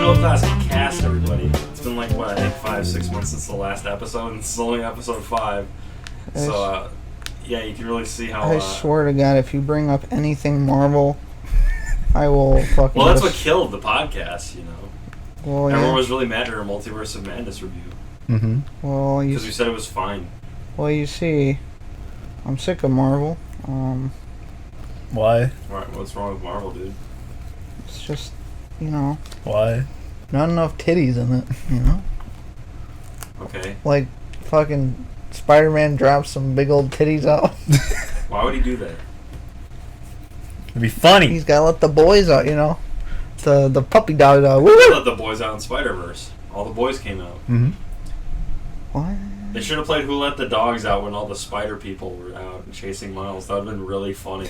Middle Class Cast, everybody. It's been like, what, I think 5-6 months since the last episode, and it's only episode 5. So, yeah, you can really see how... I swear to God, if you bring up anything Marvel, I will fucking... Well, that's what killed the podcast, you know. Well, yeah. Everyone was really mad at our Multiverse of Madness review. Mm-hmm. Well, Because we said it was fine. Well, you see, I'm sick of Marvel. Why? Alright, what's wrong with Marvel, dude? It's just, you know, Why? not enough titties in it, you know? Okay. Like, fucking Spider-Man drops some big old titties out. Why would he do that? It'd be funny. He's gotta let the boys out, you know? The puppy dog out. They let the boys out in Spider-Verse. All the boys came out. Mm-hmm. What? They should have played Who Let the Dogs Out when all the spider people were out and chasing Miles. That would have been really funny.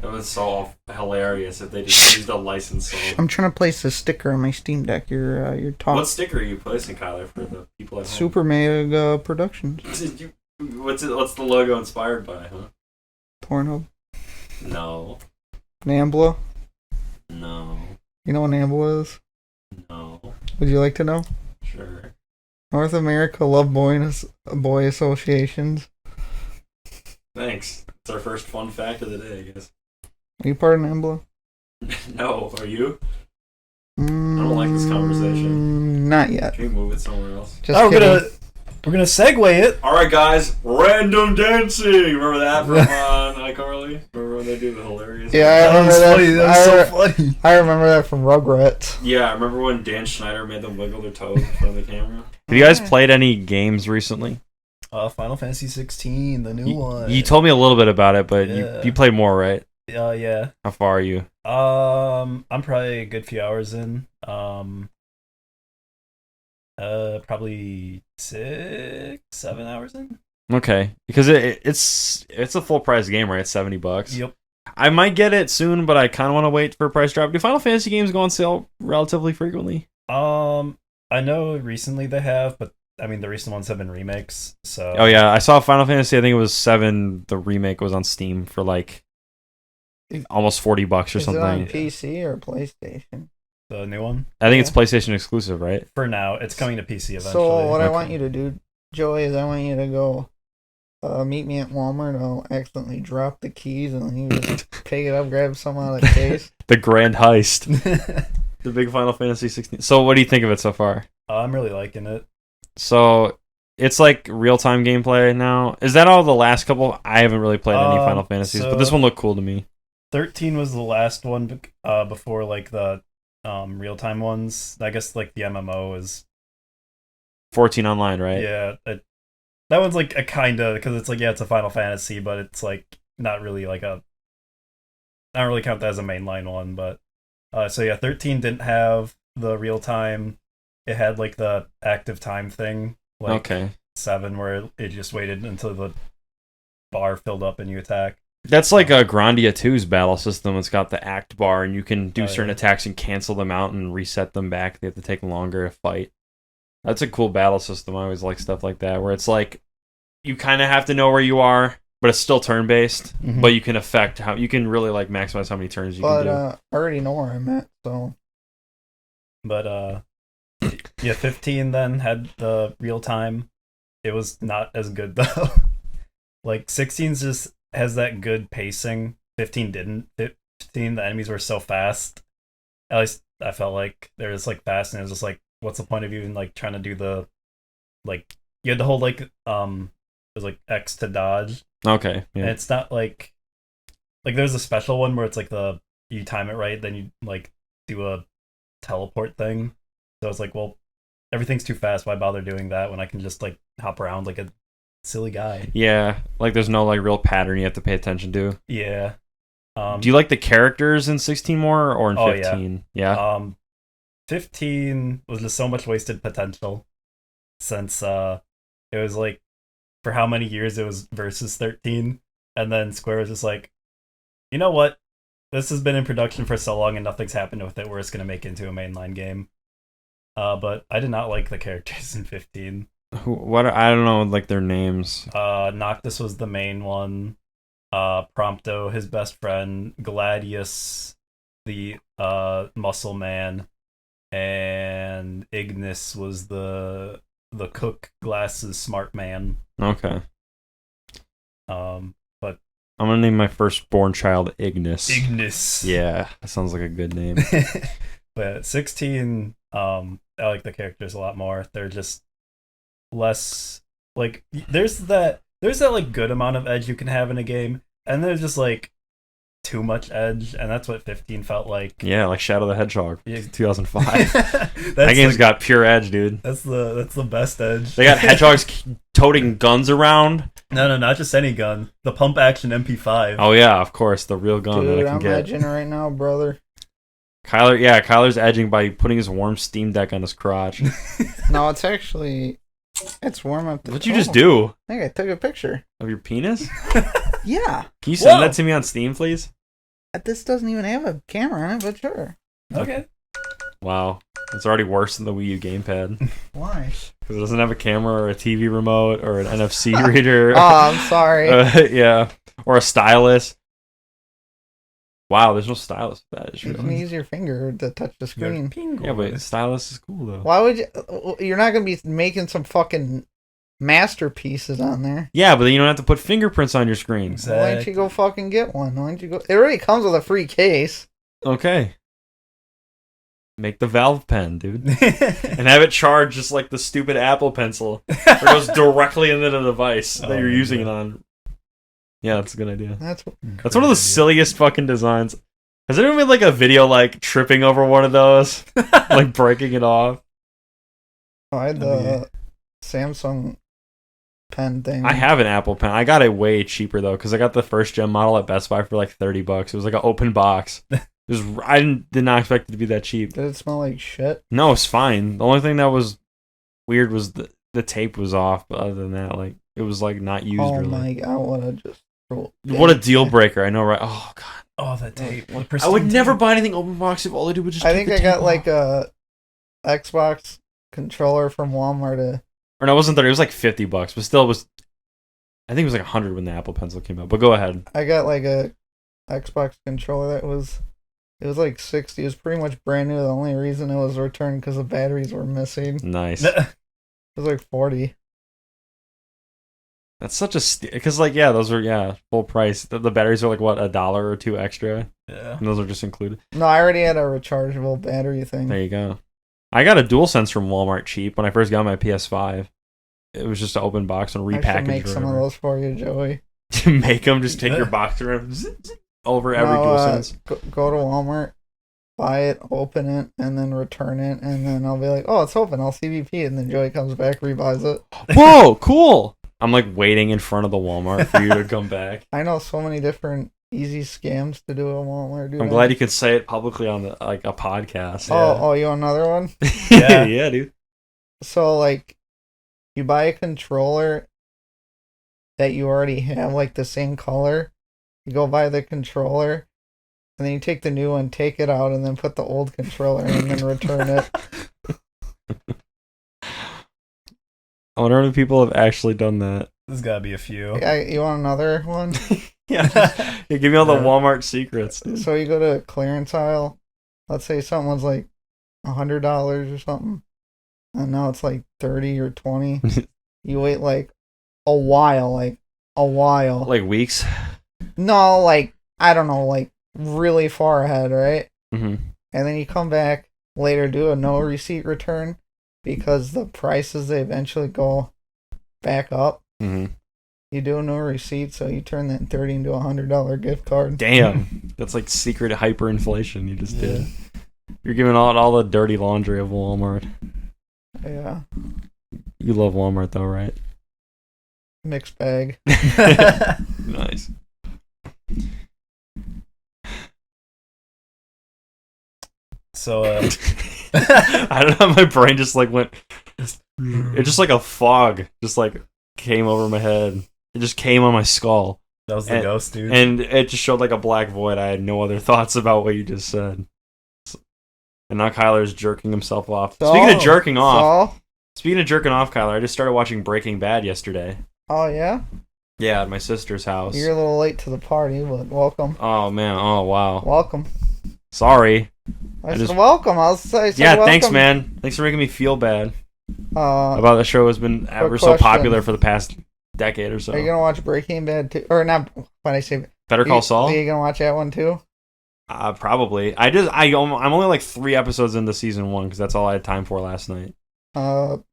That would have been so hilarious if they just used a licensed song. I'm trying to place a sticker on my Steam Deck. Your top What sticker are you placing, Kyler, for the people at home? Super Mega Productions. What's the logo inspired by, huh? Pornhub. No. Nambla. No. You know what Nambla is? No. Would you like to know? Sure. North America Love Boy Associations. Thanks. It's our first fun fact of the day, I guess. Are you part of Nambla? No. Are you? I don't like this conversation. Not yet. Can we move it somewhere else? Just Oh, kidding. we're gonna segue it. Alright, guys. Random dancing! Remember that from iCarly? Remember when they do the hilarious... Yeah, I remember was that. funny. That was so funny. I remember that from Rugrats. Yeah, I remember when Dan Schneider made them wiggle their toes in front of the camera. Have you guys played any games recently? Final Fantasy 16, the new one. You told me a little bit about it, but Yeah. you played more, right? Yeah. How far are you? I'm probably a good few hours in. Probably 6-7 hours in. Okay, because it's a full price game, right? It's $70. Yep. I might get it soon, but I kind of want to wait for a price drop. Do Final Fantasy games go on sale relatively frequently? I know recently they have, but I mean the recent ones have been remakes. So. Oh yeah, I saw Final Fantasy. I think it was 7. The remake was on Steam for like almost $40 or Is it something. on PC or PlayStation? The new one. I think it's PlayStation exclusive, right? For now, it's coming to PC eventually. So what I Okay. want you to do, Joey, is I want you to go meet me at Walmart. I'll accidentally drop the keys and then you just pick it up, grab some out of the case. The Grand Heist, the big Final Fantasy 16. So what do you think of it so far? I'm really liking it. So it's like real-time gameplay now. Is that all the last couple? I haven't really played any Final Fantasies, but this one looked cool to me. 13 was the last one before like the real-time ones. I guess like the MMO is 14 online, right? yeah. That one's like a kinda because it's like it's a Final Fantasy, but it's like not really like a. I don't really count that as a mainline one, but so yeah, 13 didn't have the real time. It had like the active time thing, like Okay. 7, where it just waited until the bar filled up and you attack. That's like a Grandia 2's battle system. It's got the act bar, and you can do certain yeah. attacks and cancel them out and reset them back. They have to take longer to fight. That's a cool battle system. I always like stuff like that, where it's like you kind of have to know where you are, but it's still turn-based, Mhm. but you can affect how you can really like maximize how many turns you But can do. I already know where I'm at, so But yeah, 15 then had the real time. It was not as good though. Like 16 just has that good pacing. 15 didn't. 15 the enemies were so fast. At least I felt like they were just like fast, and it was just like, what's the point of even like trying to do the like you had to hold like it was like X to dodge. Okay, And yeah. it's not like there's a special one where it's like you time it right, then you like do a teleport thing. So it's like, well, everything's too fast. Why bother doing that when I can just like hop around like a silly guy? Yeah, like there's no like real pattern you have to pay attention to. Yeah. Do you like the characters in 16 more or in Oh, yeah. 15? Yeah. 15 was just so much wasted potential since it was like for how many years it was versus 13, and then Square was just like, you know what, this has been in production for so long and nothing's happened with it, we're just gonna make it into a mainline game. But I did not like the characters in 15. What I don't know like their names. Noctis was the main one. Prompto, his best friend, Gladius, the muscle man, and Ignis was the cook glasses smart man. Okay. But I'm gonna name my firstborn child Ignis. Ignis. Yeah, that sounds like a good name. But 16, I like the characters a lot more. They're just less like there's that like good amount of edge you can have in a game, and there's just like too much edge, and that's what 15 felt like. Yeah, like Shadow the Hedgehog, Yeah. 2005. That game's got pure edge, dude. That's the best edge. They got hedgehogs toting guns around. No, not just any gun. The pump action MP5. Oh yeah, of course, the real gun that Dude, I can I'm get. edging right now, brother. Kyler's edging by putting his warm Steam Deck on his crotch. No, it's warm up. What'd you just do? I think I took a picture. Of your penis? Yeah. Can you send Whoa. that to me on Steam, please? This doesn't even have a camera on it, but sure. Okay. Wow, it's already worse than the Wii U gamepad Why? because it doesn't have a camera or a TV remote or an NFC reader. Oh, I'm sorry. Yeah, or a stylus. Wow, there's no stylus for that. You can use your finger to touch the screen. Yeah, but stylus is cool though. Why would you? You're not gonna be making some fucking masterpieces on there. Yeah, but then you don't have to put fingerprints on your screen. Why don't you go fucking get one? Why don't you go? It already comes with a free case. Okay. Make the Valve pen, dude. And have it charge just like the stupid Apple Pencil. It goes directly into the device that you're using it on. Yeah, that's a good idea. That's one of the silliest fucking designs. Has anyone made like a video like tripping over one of those? Like breaking it off? I had the Samsung pen thing. I have an Apple pen. I got it way cheaper though, because I got the first gen model at Best Buy for like $30. It was like an open box. I did not expect it to be that cheap. Did it smell like shit? No, it's fine. The only thing that was weird was the tape was off, but other than that, like it was like not used Oh really. my god, What a deal breaker! I know, right? Oh god, Oh, that tape. I would never buy anything open box if all I did was just. I take think the I tape got off. like a Xbox controller from Walmart. Or no, it wasn't 30. It was like $50, but still, it was. I think it was like 100 when the Apple Pencil came out. But go ahead. I got like a Xbox controller that was. It was like 60. It was pretty much brand new. The only reason it was returned because the batteries were missing. It Nice. was like 40. That's such a because those are full price. The batteries are like what, $1 or $2 extra, Yeah. and those are just included. No, I already had a rechargeable battery thing. There you go. I got a DualSense from Walmart cheap when I first got my PS5. It was just an open box and I repackaged. should make some of those for you, Joey. Make them just take your box around over every DualSense. Go to Walmart, buy it, open it, and then return it, and then I'll be like, oh, it's open. I'll CVP, and then Joey comes back, rebuys it. Whoa, cool! I'm like waiting in front of the Walmart for you to come back. I know so many different easy scams to do at Walmart. Dude. I'm glad you could say it publicly on a podcast. Oh, you want another one? Yeah. Yeah, dude. So, like, you buy a controller that you already have, like, the same color. You go buy the controller, and then you take the new one, take it out, and then put the old controller in, and then return it. I wonder if people have actually done that. There's gotta be a few. You want another one? Yeah, give me all the Yeah. Walmart secrets. Dude. So you go to a clearance aisle. Let's say someone's like $100 or something, and now it's like 30 or 20. You wait like a while. Like weeks. No, like I don't know, like really far ahead, right? Mm-hmm. And then you come back later, do a no receipt return because the prices they eventually go back up. Mm-hmm. You do a no receipt, so you turn that 30 into $100 gift card. Damn, that's like secret hyperinflation you just did. You're giving out all the dirty laundry of Walmart. Yeah, You love Walmart though, right? mixed bag. Nice. So, I don't know. My brain just like went. It just like a fog just like came over my head. It just came on my skull, that was the ghost, dude. and it just showed like a black void. I had no other thoughts about what you just said. And now Kyler's jerking himself off. Speaking of jerking off, Kyler, I just started watching Breaking Bad yesterday. Oh yeah, Yeah, at my sister's house. you're a little late to the party, but welcome. Oh man! Oh wow! Welcome. Sorry. I just- said welcome. I said Yeah, welcome. thanks, man. Thanks for making me feel bad Uh, about the show has been ever so question. popular for the past decade or so. Are you gonna watch Breaking Bad too? Or not? When I say Better Call Saul? are you gonna watch that one too? Probably. I'm only like 3 episodes into season 1 because that's all I had time for last night.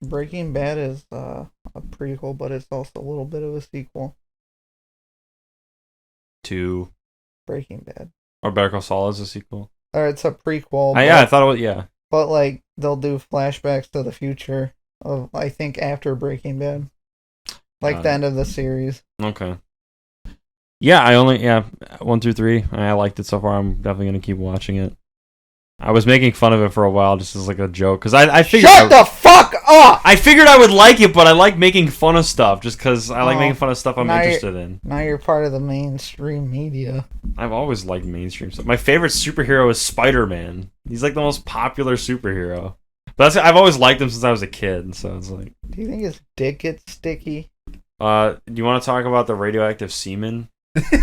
Breaking Bad is a prequel, but it's also a little bit of a sequel. To Breaking Bad, or Better Call Saul is a sequel. or it's a prequel. Yeah, I thought it was. Yeah. But like they'll do flashbacks to the future of I think after Breaking Bad, like the end of the series. Okay. Yeah, 1 through 3. I liked it so far. I'm definitely gonna keep watching it. I was making fun of it for a while just as like a joke because I figured Shut the fuck up! I figured I would like it, but I like making fun of stuff just because I like Oh, making fun of stuff I'm now interested in. Now you're part of the mainstream media. I've always liked mainstream stuff. My favorite superhero is Spider-Man. He's like the most popular superhero. But I've always liked him since I was a kid, so it's like. Do you think his dick gets sticky? Do you want to talk about the radioactive semen?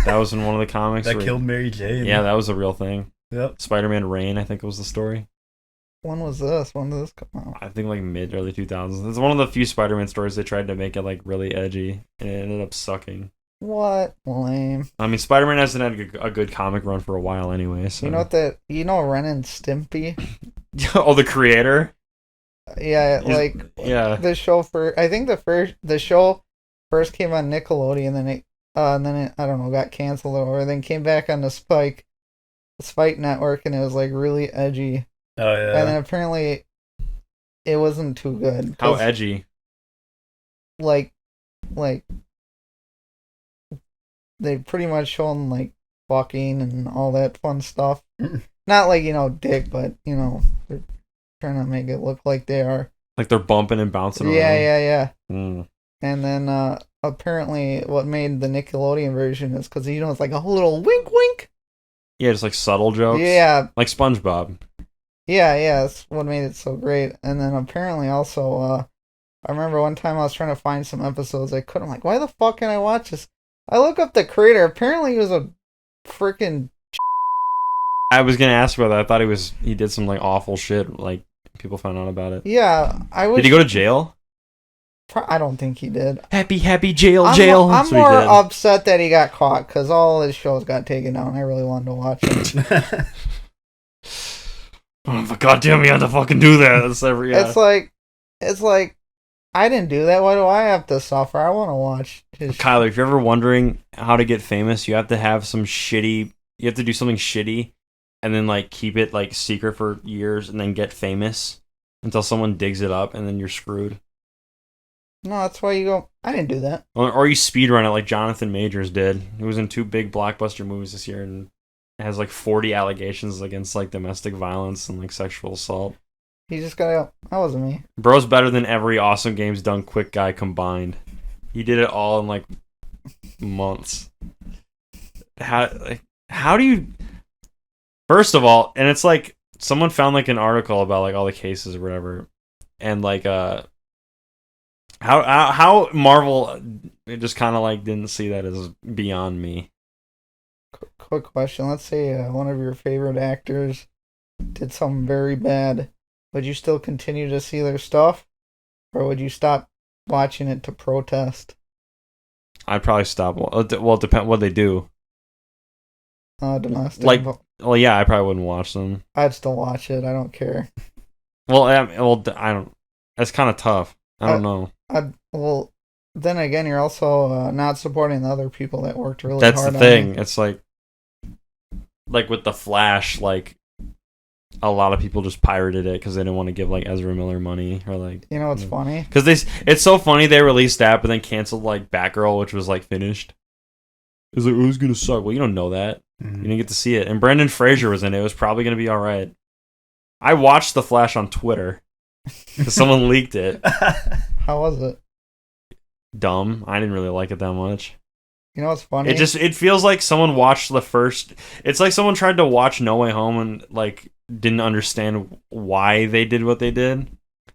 That was in one of the comics. That where- killed Mary Jane. Yeah, that was a real thing. Yep. Spider-Man Rain, I think was the story. When was this? When did this come out? I think like mid-early 2000s. It's one of the few Spider-Man stories they tried to make it like really edgy, and it ended up sucking. What? Lame. I mean, Spider-Man hasn't had a good comic run for a while anyway. So. You know what that? You know Ren and Stimpy? Oh, the creator. Yeah, like Yeah. the show I think the show first came on Nickelodeon, and then it I don't know got canceled or then came back on the Spike Network, and it was like really edgy. Oh yeah. And then apparently it wasn't too good. How 'cause, edgy. like they pretty much shown like fucking and all that fun stuff. Not like, dick, but they're trying to make it look like they are. Like they're bumping and bouncing around. Yeah. Mm. And then apparently what made the Nickelodeon version is because it's like a little wink wink. Yeah, just like subtle jokes. Yeah, Like SpongeBob. yeah, that's what made it so great. And then apparently also I remember one time I was trying to find some episodes I couldn't. I'm like, why the fuck can I watch this? I look up the creator. Apparently he was a freaking. I was gonna ask about that. I thought he did some like awful shit. Like people found out about it. Yeah, I was. Did he go to jail? I don't think he did. Happy jail. I'm That's what he more did. upset that he got caught because all his shows got taken down. I really wanted to watch it. Oh, but goddamn, you had to fucking do that. It's like I didn't do that. Why do I have to suffer? I want to watch his. Kyler, if you're ever wondering how to get famous, you have to have some shitty. You have to do something shitty, and then like keep it like secret for years, and then get famous until someone digs it up, and then you're screwed. No, that's why you go. I didn't do that. Or you speedrun it like Jonathan Majors did. He was in 2 big blockbuster movies this year and has like 40 allegations against like domestic violence and like sexual assault. He just got out. That wasn't me. Bro's better than every Awesome Games Done Quick guy combined. He did it all in like months. How do you? First of all, and it's like someone found like an article about like all the cases or whatever, and like how Marvel just kind of like didn't see that as beyond me. Quick question. Let's say one of your favorite actors did something very bad. Would you still continue to see their stuff? Or would you stop watching it to protest? I'd probably stop. Well, it depends what they do. Domestic. Like, well, yeah, I probably wouldn't watch them. I'd still watch it. I don't care. Well, I don't. That's kind of tough. I don't know. Well, then again, you're also not supporting the other people that worked really That's hard the on thing. it. It's like with the Flash, like a lot of people just pirated it because they didn't want to give like Ezra Miller money or like. You know what's funny? Because it's so funny they released that, but then canceled like Batgirl, which was like finished. It was like, oh, it's gonna suck. Well, you don't know that. You didn't get to see it. And Brendan Fraser was in it. It was probably gonna be all right. I watched the Flash on Twitter because someone leaked it. How was it? Dumb. I didn't really like it that much. You know what's funny? It feels like someone watched the first. It's like someone tried to watch No Way Home and like didn't understand why they did what they did.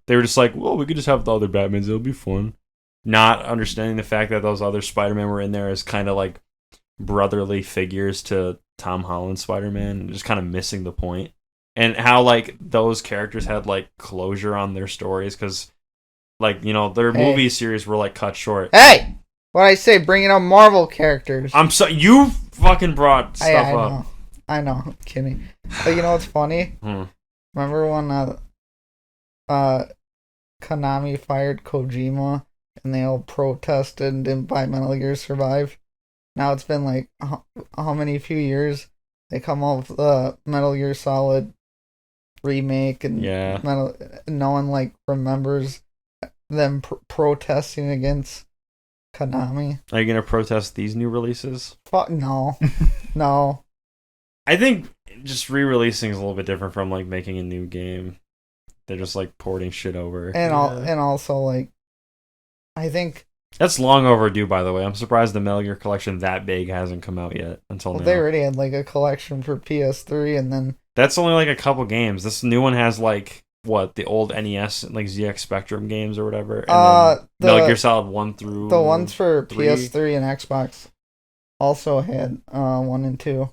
They were just like, well, we could just have the other Batmans. It'll be fun. Not understanding the fact that those other Spider-Man were in there as kind of like brotherly figures to Tom Holland Spider-Man, and just kind of missing the point. And how, like, those characters had, like, closure on their stories, because, like, you know, their movie series were, like, cut short. Hey! What I say, bringing up Marvel characters. You fucking brought stuff I up. know. I know, I'm kidding. But you know what's funny? Remember when Konami fired Kojima and they all protested and didn't buy Metal Gear Survive? Now it's been like how many few years? They come up with the Metal Gear Solid remake and no one like remembers them protesting against Konami. Are you gonna protest these new releases? Fuck no. No. I think just re-releasing is a little bit different from like making a new game. They're just like porting shit over. And also like I think that's long overdue, by the way. I'm surprised the Metal Gear collection that big hasn't come out yet until now. They already had like a collection for PS3 and then that's only like a couple games. This new one has like what, the old NES like ZX Spectrum games or whatever. And then Metal Gear Solid 1 through the ones for 3. PS3 and Xbox also had 1 and 2.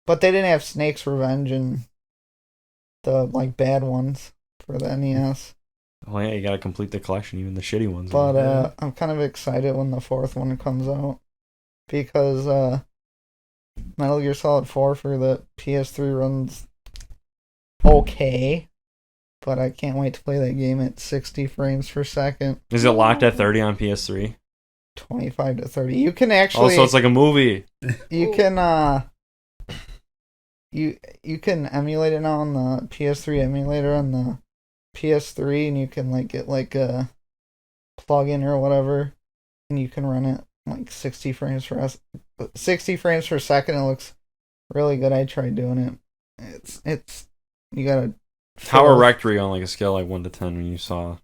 But they didn't have Snake's Revenge and the like bad ones for the NES. Well, yeah, you gotta complete the collection, even the shitty ones. But I'm kind of excited when the 4th one comes out because Metal Gear Solid 4 for the PS3 runs okay, but I can't wait to play that game at 60 frames per second. Is it locked at 30 on PS3? 25 to 30. You can actually. Also, it's like a movie. You can you can emulate it now on the PS3 emulator on the PS3, and you can like get like a plug-in or whatever, and you can run it like 60 frames per second. It looks really good. I tried doing it. It's you gotta. How erect were you on like a scale like 1 to 10 when you saw?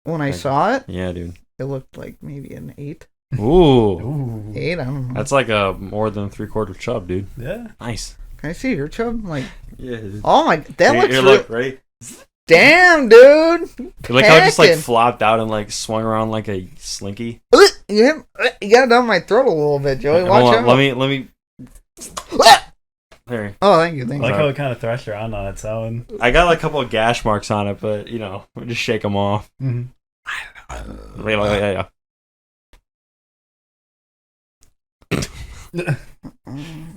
When I saw it, yeah, dude, it looked like maybe an 8. Ooh. 8. I don't know. That's like a more than 3/4 chub, dude. Yeah. Nice. Can I see your chub? Like, yeah. Dude. Oh my, that looks. Look, ready? Damn, dude. Like how it just like flopped out and like swung around like a slinky. You got it down my throat a little bit, Joey. Watch out. Let me. There. Oh, thank you. I like how it kind of thrashed around on its own. I got like a couple of gash marks on it, but you know, we just shake them off. Mm-hmm. Yeah.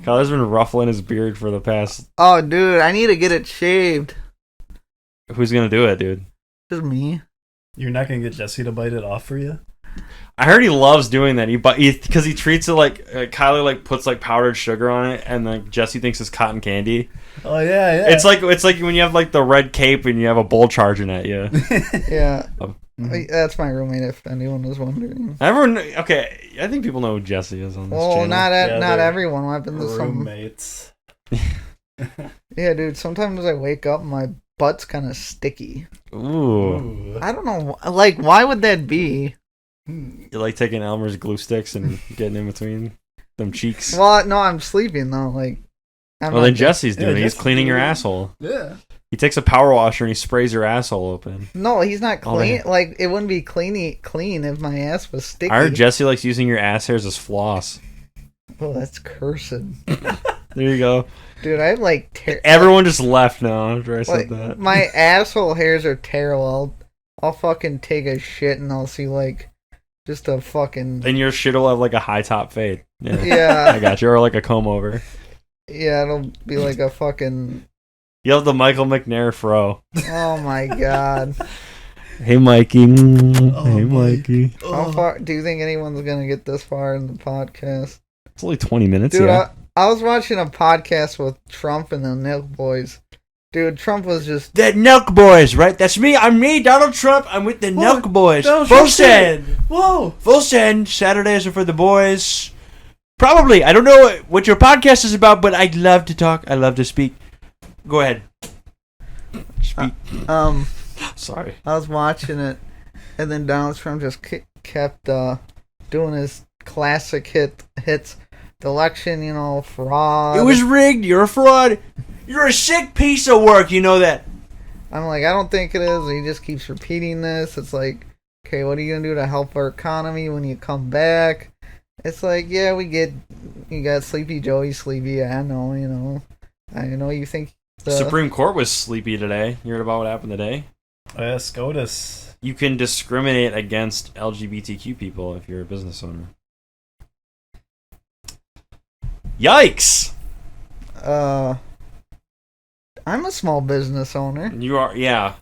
Kyler's been ruffling his beard for the past. Oh, dude, I need to get it shaved. Who's gonna do it, dude? Just me. You're not gonna get Jesse to bite it off for you? I heard he loves doing that. Because he treats it like Kyler like puts like powdered sugar on it, and like Jesse thinks it's cotton candy. Oh yeah. It's like when you have like the red cape and you have a bull charging at you. Yeah. Mm-hmm. That's my roommate, if anyone was wondering. Everyone, okay, I think people know who Jesse is on this channel. Well, not everyone. I've been to roommates. Yeah, dude, sometimes I wake up and my butt's kind of sticky. Ooh. I don't know. Like, why would that be? You're like taking Elmer's glue sticks and getting in between them cheeks. Well, no, I'm sleeping, though. Like, then Jesse's doing it. He's cleaning your asshole. Yeah. He takes a power washer and he sprays your asshole open. No, he's not clean. Like, it wouldn't be clean if my ass was sticky. I heard Jesse likes using your ass hairs as floss. Oh, that's cursed. There you go. Dude, I like... Everyone just left now after I said that. My asshole hairs are terrible. I'll fucking take a shit and I'll see, like, just a fucking... And your shit will have, like, a high top fade. Yeah. I got you. Or, like, a comb over. Yeah, it'll be like a fucking... You'll have the Michael McNair fro. Oh, my God. Hey, Mikey. Hey, Mikey. How far... Do you think anyone's gonna get this far in the podcast? It's only 20 minutes, Dude, yeah. I was watching a podcast with Trump and the Milk Boys. Dude, Trump was just... The Nelk Boys, right? That's me. I'm me, Donald Trump. I'm with the Nelk Boys. Full send. Whoa. Full send. Saturdays are for the boys. Probably. I don't know what your podcast is about, but I'd love to talk. I love to speak. Go ahead. Speak. Sorry. I was watching it, and then Donald Trump just kept doing his classic hits. The election, fraud. It was rigged. You're a fraud. You're a sick piece of work. You know that. I'm like, I don't think it is. He just keeps repeating this. It's like, okay, what are you going to do to help our economy when you come back? It's like, yeah, we get you got Sleepy Joey, Sleepy. I know, I know you think the Supreme Court was sleepy today. You heard about what happened today? Oh, yeah, SCOTUS. You can discriminate against LGBTQ people if you're a business owner. Yikes! I'm a small business owner. You are, yeah.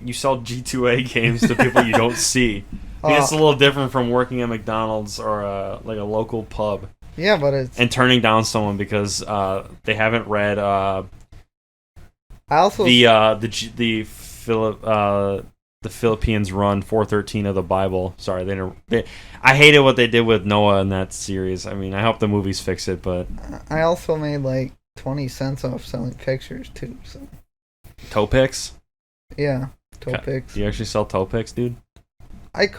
You sell G2A games to people you don't see. I mean, it's a little different from working at McDonald's or like a local pub Yeah, but it's. and turning down someone because they haven't read I also the Philippines run 413 of the Bible. Sorry, I hated what they did with Noah in that series. I mean, I hope the movies fix it, but I also made like 20 cents off selling pictures too. So toe picks. yeah, toe Okay. picks. Do you actually sell toe picks, dude? I have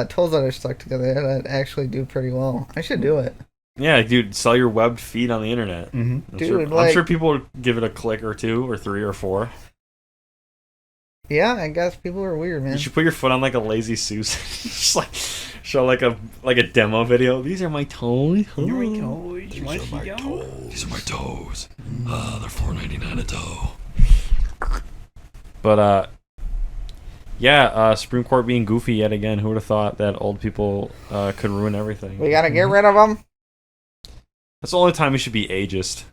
toes that are stuck together that actually do pretty well. I should do it. Yeah, dude, sell your webbed feet on the internet. Mm-hmm. Dude, I'm sure people would give it a click or two or three or four. Yeah, I guess people are weird, man. You should put your foot on like a lazy Susan. Just like show like a demo video. These are my toes. These are my toes. These are my toes. They're $4.99 a toe. But yeah, Supreme Court being goofy yet again. Who would have thought that old people could ruin everything? We gotta get rid of them. That's the only time you should be ageist.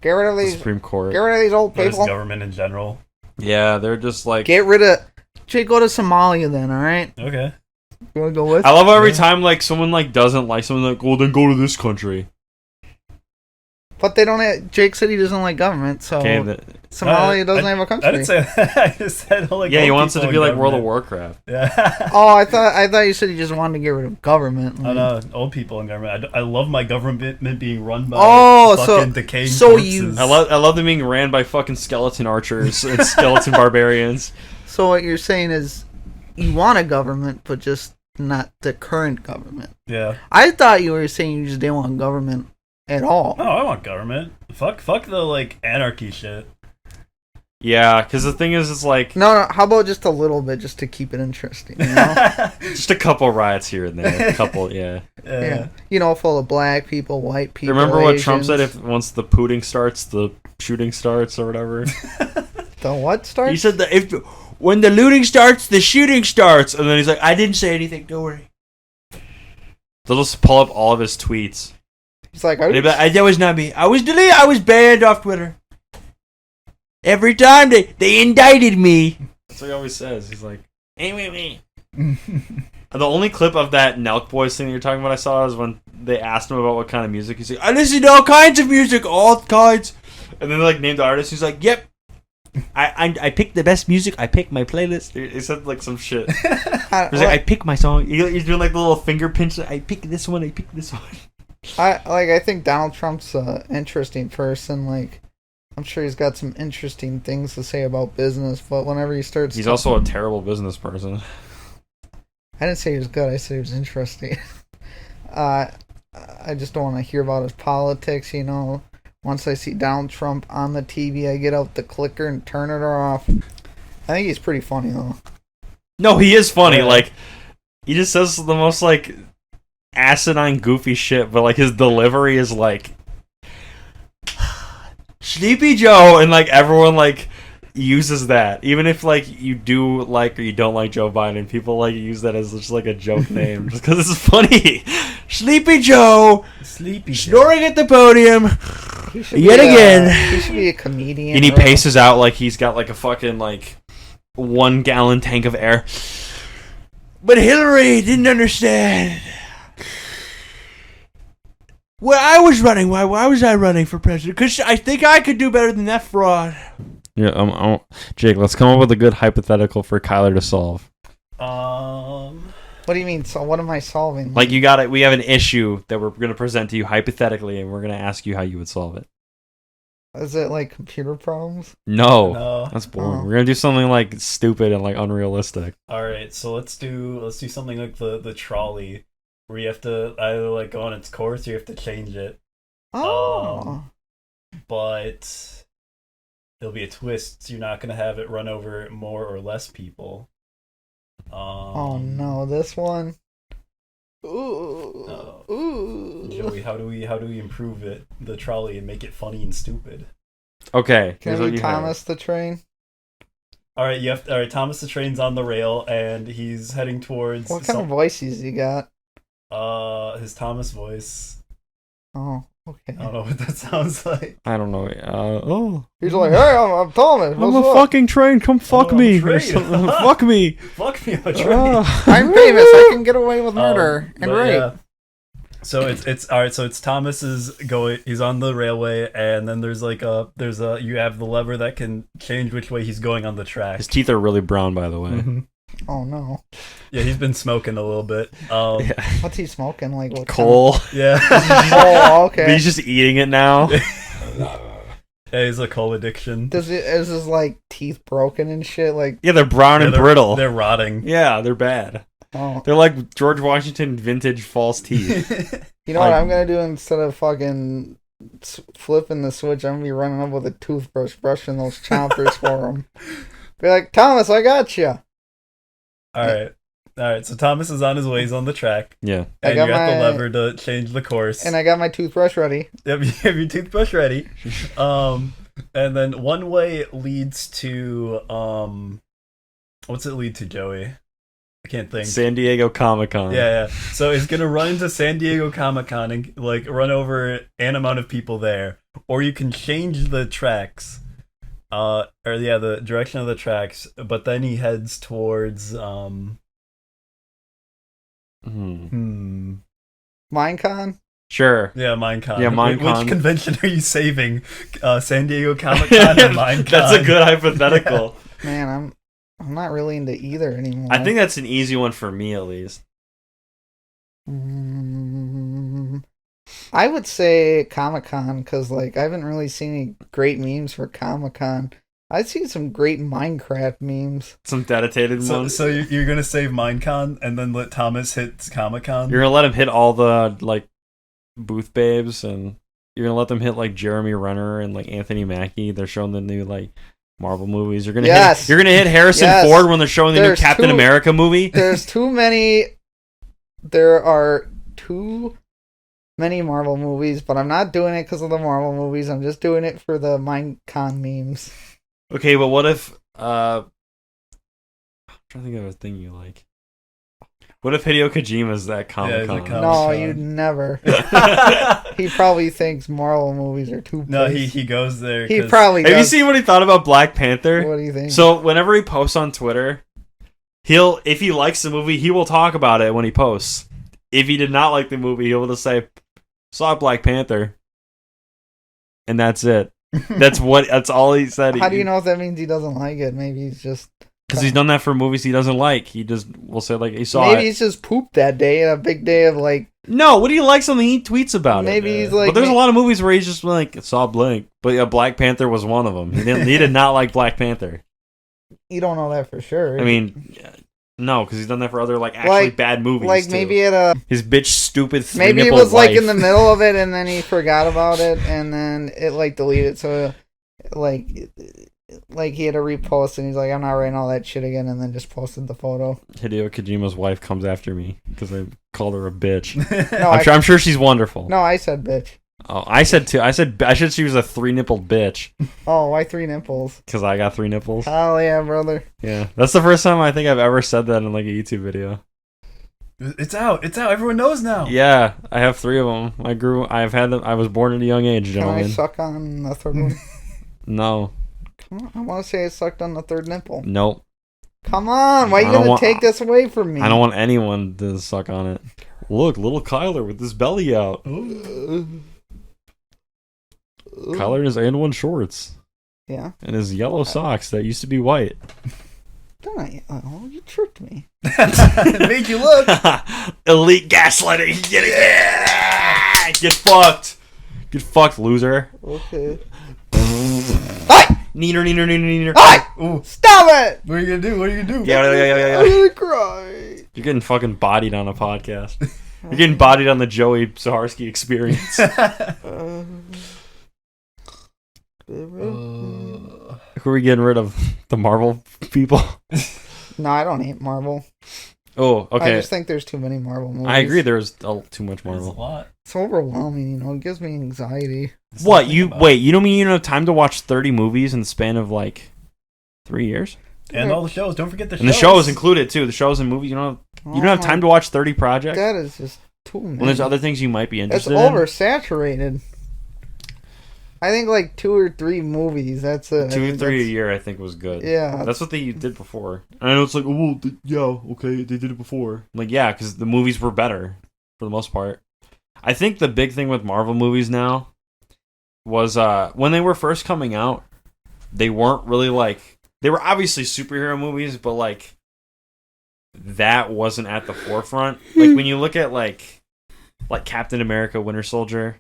Get rid of The these. Supreme Court. Get rid of these old Just people. government in general. Yeah, they're just like. Get rid of. Jay, go to Somalia then. All right. Okay. You wanna go with? I love how every Yeah. time like someone like doesn't like someone like, well then go to this country. But they don't have. Jake said he doesn't like government, so Okay, Somalia doesn't have a country. I didn't say that. I just said like. yeah, he old wants it to people be in like World of government. Warcraft. Yeah. Oh, I thought you said you just wanted to get rid of government. I know, old people in government. I love my government being run by Oh, so- fucking decaying so corpses. you- I love them being ran by fucking skeleton archers and skeleton barbarians. So what you're saying is, you want a government, but just not the current government. Yeah. I thought you were saying you just didn't want government at all. No, I want government. Fuck the like anarchy shit. Yeah, because the thing is, it's like No, how about just a little bit, just to keep it interesting? You know? just a couple riots here and there. A couple, yeah. Yeah, full of black people, white people. Remember what Trump Asians. said? If once the pooting starts, the shooting starts, or whatever. The what starts? He said that if when the looting starts, the shooting starts, and then he's like, "I didn't say anything. Don't worry." They'll just pull up all of his tweets. He's like, They'd be like, that was not me. I was deleted. I was banned off Twitter. Every time they indicted me. That's what he always says. He's like, ain't me. The only clip of that Nelk Boys thing that you're talking about I saw is when they asked him about what kind of music. He's like, I listen to all kinds of music, all kinds. And then they like named the artist. He's like, yep. I pick the best music. I pick my playlist. He said like some shit. He's like, I pick my song. He's doing like the little finger pinch. I pick this one. I pick this one. I think Donald Trump's an interesting person. Like, I'm sure he's got some interesting things to say about business, but whenever he starts, He's also a terrible business person. I didn't say he was good. I said he was interesting. I just don't want to hear about his politics. Once I see Donald Trump on the TV, I get out the clicker and turn it off. I think he's pretty funny though. No, he is funny. Yeah. Like, he just says the most like asinine, goofy shit, but like his delivery is like Sleepy Joe, and like everyone like uses that. Even if like you do like or you don't like Joe Biden, people like use that as just like a joke name just because it's funny. Sleepy Joe, Sleepy Joe. snoring at the podium. He should Yet be again. he should be a comedian. And he or- paces out like he's got like a fucking like 1 gallon tank of air. But Hillary didn't understand. Well, I was running. Why was I running for president? Because I think I could do better than that fraud. Yeah, Jake, let's come up with a good hypothetical for Kyler to solve. What do you mean? So what am I solving? Like you got it. We have an issue that we're going to present to you hypothetically, and we're going to ask you how you would solve it. Is it like computer problems? No, No. that's boring. Oh. We're going to do something like stupid and like unrealistic. All right, so let's do something like the trolley, where you have to either like go on its course or you have to change it. Oh, But there'll be a twist. So you're not gonna have it run over more or less people. oh no, this one. Ooh. Oh. Ooh. Joey, how do we improve it, the trolley, and make it funny and stupid? Okay, here's Can what we you Thomas the train? All right, Thomas the train's on the rail, and he's heading towards What kind of voices you got? his Thomas voice. Oh, okay. I don't know what that sounds like. have. I don't know. Oh, He's like, hey, I'm Thomas. I'm a What's up? fucking train. Come fuck I'm a me. train. Or something. Fuck me. Fuck me, I'm a train. I'm famous. I can get away with murder and but rape. yeah. So it's all right. So it's Thomas is going. He's on the railway, and then there's you have the lever that can change which way he's going on the track. His teeth are really brown, by the way. Mhm. Oh no. Yeah, he's been smoking a little bit. Yeah. What's he smoking? Like what? Coal. Yeah. Oh, okay. He's just eating it now. Yeah, he's a coal addiction. Is his like teeth broken and shit? Like Yeah, they're brown and they're- brittle. They're rotting. Yeah, they're bad. oh, They're like George Washington vintage false teeth. you know what like- I'm gonna do instead of fucking flipping the switch? I'm gonna be running up with a toothbrush, brushing those chompers for him. Be like, Thomas, I got you. All right. So Thomas is on his way. He's on the track, Yeah. I and got you got the my- lever to change the course. And I got my toothbrush ready. Yep, you have your toothbrush ready. And then one way leads to what's it lead to, Joey? I can't think. San Diego Comic Con. Yeah. So he's gonna run into San Diego Comic Con and like run over an amount of people there, or you can change the tracks, the direction of the tracks. But then he heads towards Hmm. Minecon? Sure. Minecon. Yeah, Minecon. Which convention are you saving? San Diego Comic Con or Minecon? That's a good hypothetical. Man, I'm not really into either anymore. I think that's an easy one for me, at least. I would say Comic-Con, because like I haven't really seen any great memes for Comic-Con. I've seen some great Minecraft memes. Some dedicated ones. So you're gonna save Minecon and then let Thomas hit Comic Con? You're gonna let him hit all the like booth babes, and you're gonna let them hit like Jeremy Renner and like Anthony Mackie. They're showing the new like Marvel movies. You're gonna hit Harrison Yes. Ford when they're showing the There's new Captain two- America movie. There's too many. There are too many Marvel movies, but I'm not doing it because of the Marvel movies. I'm just doing it for the Minecon memes. Okay, but what if I'm trying to think of a thing you like. What if Hideo Kojima's that Comic Con? Comic No, Con. you'd never. He probably thinks Marvel movies are too. No, placed. he goes there. He 'cause- probably. Have you does. seen what he thought about Black Panther? What do you think? So whenever he posts on Twitter, if he likes the movie, he will talk about it when he posts. If he did not like the movie, he'll just say, "Saw Black Panther," and that's it. That's all he said. How do you know if that means he doesn't like it? Maybe he's just. Because he's done that for movies he doesn't like. He just will say like he saw Maybe it. he's just pooped that day, a big day of like. No, what do you like something? He tweets about Maybe it. he's like. But there's a lot of movies where he's just like saw Blink, but yeah, Black Panther was one of them. He did not like Black Panther. You don't know that for sure. I mean, no, because he's done that for other like actually bad movies. like too. maybe at a. his bitch stupid. Maybe it three-nipple was like wife. in the middle of it, and then he forgot about it, and then it like deleted. So, like he had to repost, and he's like, "I'm not writing all that shit again," and then just posted the photo. Hideo Kojima's wife comes after me because I called her a bitch. No, I'm sure she's wonderful. No, I said bitch. Oh, I said too. I said she was a 3-nippled bitch Oh, why 3 nipples? because I got 3 nipples. Hell yeah, brother. Yeah, that's the first time I think I've ever said that in like a YouTube video. It's out. Everyone knows now. Yeah, I have 3 of them. I've had them. I was born at a young age, Can I gentlemen. suck on the third one? No, Come on, I want to say I sucked on the third nipple. nope. Come on, why I you don't gonna want- take this away from me? I don't want anyone to suck on it. Look, little Kyler with his belly out. Kyler in his and1 shorts Yeah. and his yellow socks that used to be white. Don't I? Oh, you tricked me. It made you look. Elite gaslighting. Yeah! Get fucked. Get fucked, loser. Okay. Neener. Hey! Ooh, Stop it! what are you gonna do? What are you gonna do? Yeah. I'm gonna cry. You're getting fucking bodied on a podcast. You're getting bodied on the Joey Zaharsky experience. Who are we getting rid of? The Marvel people? No, I don't hate Marvel. Oh, I okay. just think there's too many Marvel movies. I agree. There's too much There's a Marvel. lot. It's overwhelming, you know. It gives me anxiety. There's What something you about wait? You don't mean you don't have time to watch 30 movies in the span of like 3 years? it. And all the shows. Don't forget the shows. And the shows included too. The shows and movies. You don't have time to watch 30 projects. That is just too many. When there's other things you might be It's interested in. oversaturated. I think like 2 or 3 movies. That's it. 2 or 3 a That's- year, I think, was good. Yeah. That's what they did before. I know it's like, oh, well, yeah, okay, they did it before. I'm like, yeah, because the movies were better for the most part. I think the big thing with Marvel movies now was when they were first coming out, they weren't really like, they were obviously superhero movies, but like that wasn't at the forefront. Like when you look at like Captain America, Winter Soldier.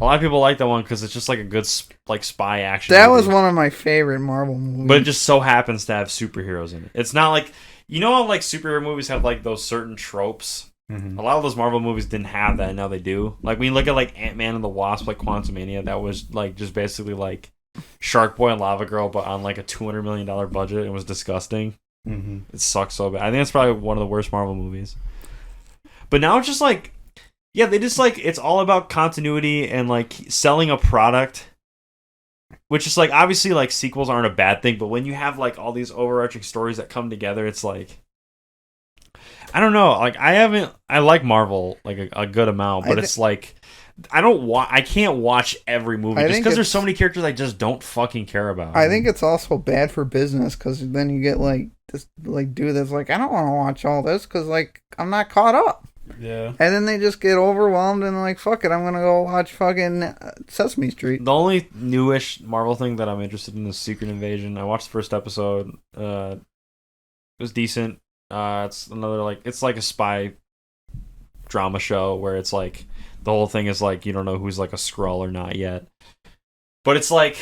A lot of people like that one because it's just like a good like spy action. That movie. was one of my favorite Marvel movies. But it just so happens to have superheroes in it. It's not like, you know how like superhero movies have like those certain tropes? Mhm. A lot of those Marvel movies didn't have that, and now they do. Like when you look at like Ant-Man and the Wasp, like Quantumania, that was like just basically like Shark Boy and Lava Girl, but on like a $200 million budget. It was disgusting. Mhm. It sucks so bad. I think it's probably one of the worst Marvel movies. But now it's just like, yeah, they just like, it's all about continuity and like selling a product, which is like, obviously like sequels aren't a bad thing, but when you have like all these overarching stories that come together, it's like, I don't know, like I like Marvel like a good amount, but it's like, I can't watch every movie just because there's so many characters I just don't fucking care about. I think it's also bad for business because then you get like this like dude that's like, I don't want to watch all this because like I'm not caught up. Yeah. And then they just get overwhelmed and like, fuck it, I'm gonna go watch fucking Sesame Street. The only newish Marvel thing that I'm interested in is Secret Invasion. I watched the first episode. It was decent. It's another like, it's like a spy drama show where it's like the whole thing is like you don't know who's like a Skrull or not yet. But it's like,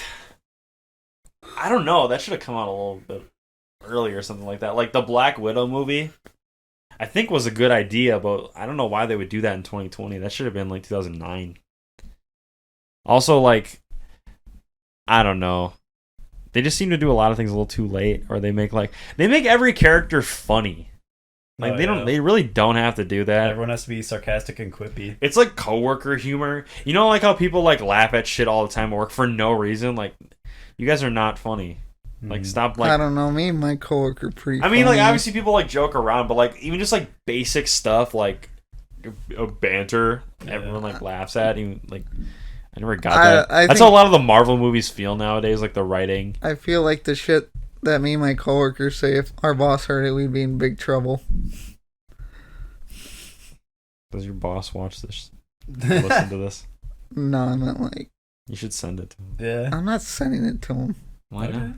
I don't know, that should have come out a little bit earlier or something like that. Like the Black Widow movie, I think was a good idea, but I don't know why they would do that in 2020. That should have been like 2009. Also, like, I don't know. They just seem to do a lot of things a little too late, or they make every character funny. Like they really don't have to do that. Everyone has to be sarcastic and quippy. It's like coworker humor. You know, like how people like laugh at shit all the time at work for no reason. Like, you guys are not funny. Like, stop. Like, I don't know, me and my coworker pretty. I mean, like, funny. obviously people like joke around, but like even just like basic stuff like a banter, everyone like laughs at. Even like, I never got that. I That's think- how a lot of the Marvel movies feel nowadays. Like the writing. I feel like the shit that me and my coworkers say, if our boss heard it, we'd be in big trouble. Does your boss watch this? Listen to this. No, I'm not like. You should send it to him. Yeah. I'm not sending it to him. Why not?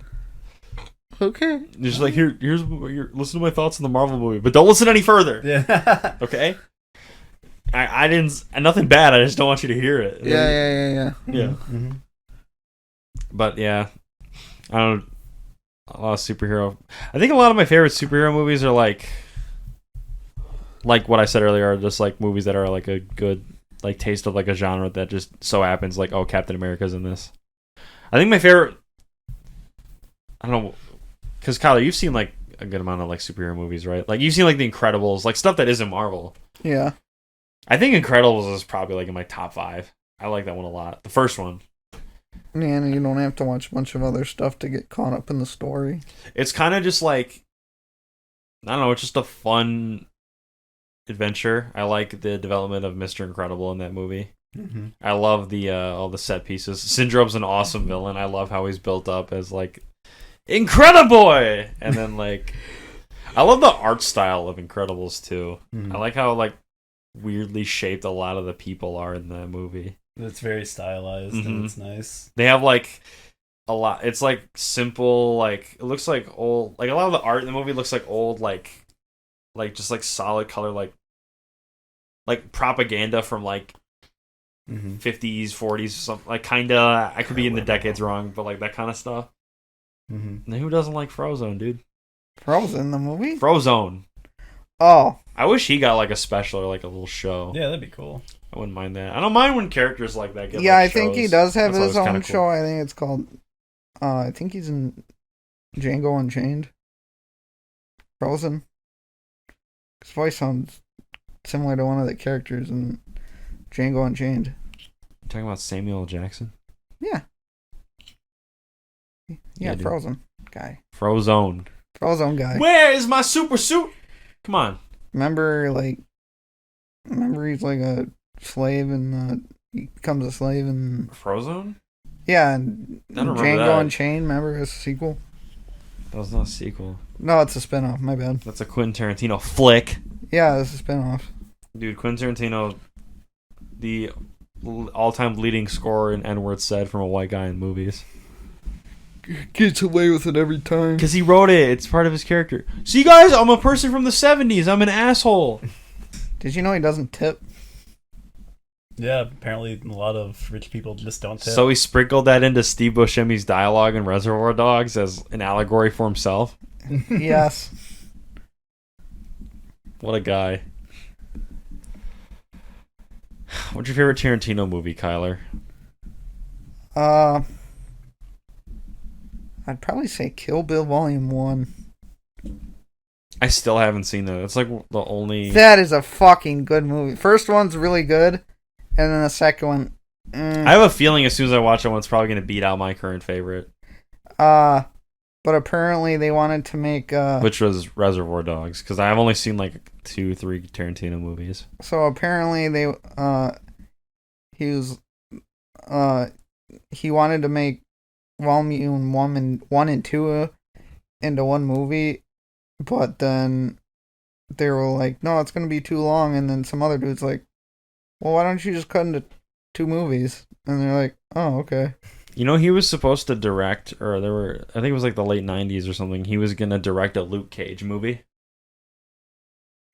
Okay. You're just like, here's listen to my thoughts on the Marvel movie, but don't listen any further. Yeah. Okay. I didn't. Nothing bad. I just don't want you to hear it. Yeah. Yeah. Mm-hmm. But yeah, I don't. A lot of superhero. I think a lot of my favorite superhero movies are like what I said earlier, are just like movies that are like a good like taste of like a genre that just so happens like, oh, Captain America's in this. I think my favorite. I don't know, because Kyler, you've seen like a good amount of like superhero movies, right? Like you've seen like The Incredibles, like stuff that isn't Marvel. Yeah. I think Incredibles is probably like in my top 5. I like that one a lot. The first one. And you don't have to watch a bunch of other stuff to get caught up in the story. It's kind of just like, I don't know, it's just a fun adventure. I like the development of Mr. Incredible in that movie. Mm-hmm. I love the all the set pieces. Syndrome's an awesome villain. I love how he's built up as like Incrediboy, and then like I love the art style of Incredibles too. Mm-hmm. I like how like weirdly shaped a lot of the people are in that movie. It's very stylized and it's nice. They have like a lot. It's like simple. Like it looks like old. Like a lot of the art in the movie looks like old. Like just like solid color. Like propaganda from like 50s, 40s, something like kinda. I could be in the decades wrong, but like that kind of stuff. Mm-hmm. And who doesn't like Frozone, dude? Frozen, the movie? Frozone. Oh. I wish he got like a special or like a little show. Yeah, that'd be cool. I wouldn't mind that. I don't mind when characters like that get. Yeah, like, I think he shows. does have That's his always own kinda cool. show. I think it's called. I think he's in Django Unchained. Frozen. His voice sounds similar to one of the characters in Django Unchained. You talking about Samuel L. Jackson? Yeah. Yeah, Yeah, dude. Frozen guy. Frozone. Frozen guy. Where is my super suit? Come on. Remember he's like a slave and he becomes a slave and Frozone? yeah, and I don't remember Django that. Unchained, remember his sequel? That was not a sequel. No, it's a spinoff, my bad. That's a Quentin Tarantino flick. Yeah, it's a spinoff. Dude, Quentin Tarantino, the all-time leading scorer in N-word said from a white guy in movies. Gets away with it every time. Because he wrote it. It's part of his character. See, guys, I'm a person from the 70s. I'm an asshole. Did you know he doesn't tip? Yeah, apparently a lot of rich people just don't tip. So he sprinkled that into Steve Buscemi's dialogue in Reservoir Dogs as an allegory for himself. Yes. What a guy. What's your favorite Tarantino movie, Kyler? I'd probably say Kill Bill Volume 1. I still haven't seen that. It's like the only... That is a fucking good movie. First one's really good, and then the second one... I have a feeling as soon as I watch it, it's probably going to beat out my current favorite. But apparently they wanted to make... Which was Reservoir Dogs, because I've only seen like 2-3 Tarantino movies. So apparently they... He wanted to make Volume 1 and 2 into one movie, but then they were like, no, it's going to be too long, and then some other dude's like, well, why don't you just cut into 2 movies? And they're like, oh, okay. You know, he was supposed to direct, or I think it was like the late 90s or something, he was going to direct a Luke Cage movie.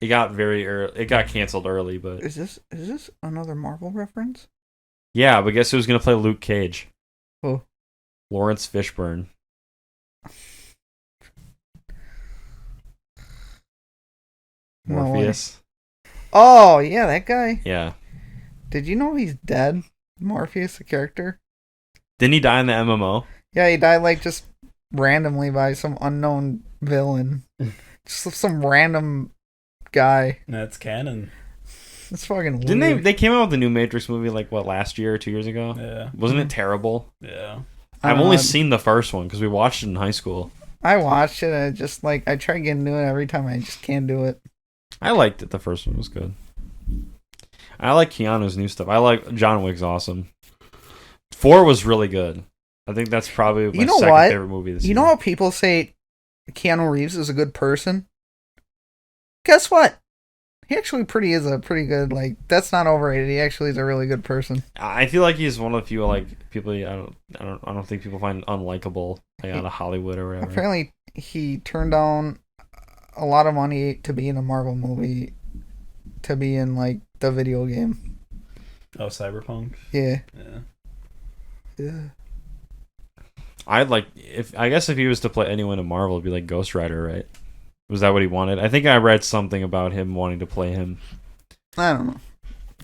It got very early, it got canceled early, but... Is this another Marvel reference? Yeah, but guess who's going to play Luke Cage? Who? Lawrence Fishburne. No way. Morpheus. Oh, yeah, that guy. Yeah. Did you know he's dead? Morpheus, the character? Didn't he die in the MMO? Yeah, he died like just randomly by some unknown villain. Just some random guy. That's canon. It's fucking weird. Didn't they came out with the new Matrix movie like what, last year or 2 years ago? Yeah. Wasn't it terrible? Yeah. I've only seen the first one because we watched it in high school. I watched it and just like I try getting into it every time. I just can't do it. I liked it. The first one was good. I like Keanu's new stuff. I like John Wick's awesome. 4 was really good. I think that's probably my second favorite movie this year. You know how people say Keanu Reeves is a good person? Guess what? He actually is a pretty good, like, that's not overrated. He actually is a really good person. I feel like he's one of the few like people I don't think people find unlikable like out of Hollywood or whatever. Apparently he turned down a lot of money to be in a Marvel movie, to be in like the video game. Oh, Cyberpunk? Yeah. Yeah. Yeah. I guess if he was to play anyone in Marvel, it'd be like Ghost Rider, right? Was that what he wanted? I think I read something about him wanting to play him. I don't know.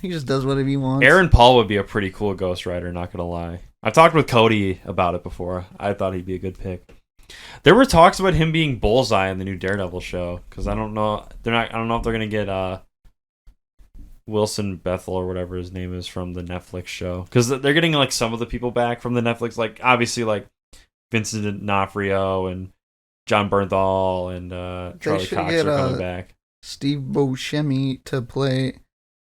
He just does whatever he wants. Aaron Paul would be a pretty cool Ghost Rider, not gonna lie. I've talked with Cody about it before. I thought he'd be a good pick. There were talks about him being Bullseye in the new Daredevil show, because I don't know if they're gonna get Wilson Bethel or whatever his name is from the Netflix show, because they're getting like some of the people back from the Netflix, like obviously like Vincent D'Onofrio and John Bernthal and Charlie Cox are coming back. Steve Buscemi to play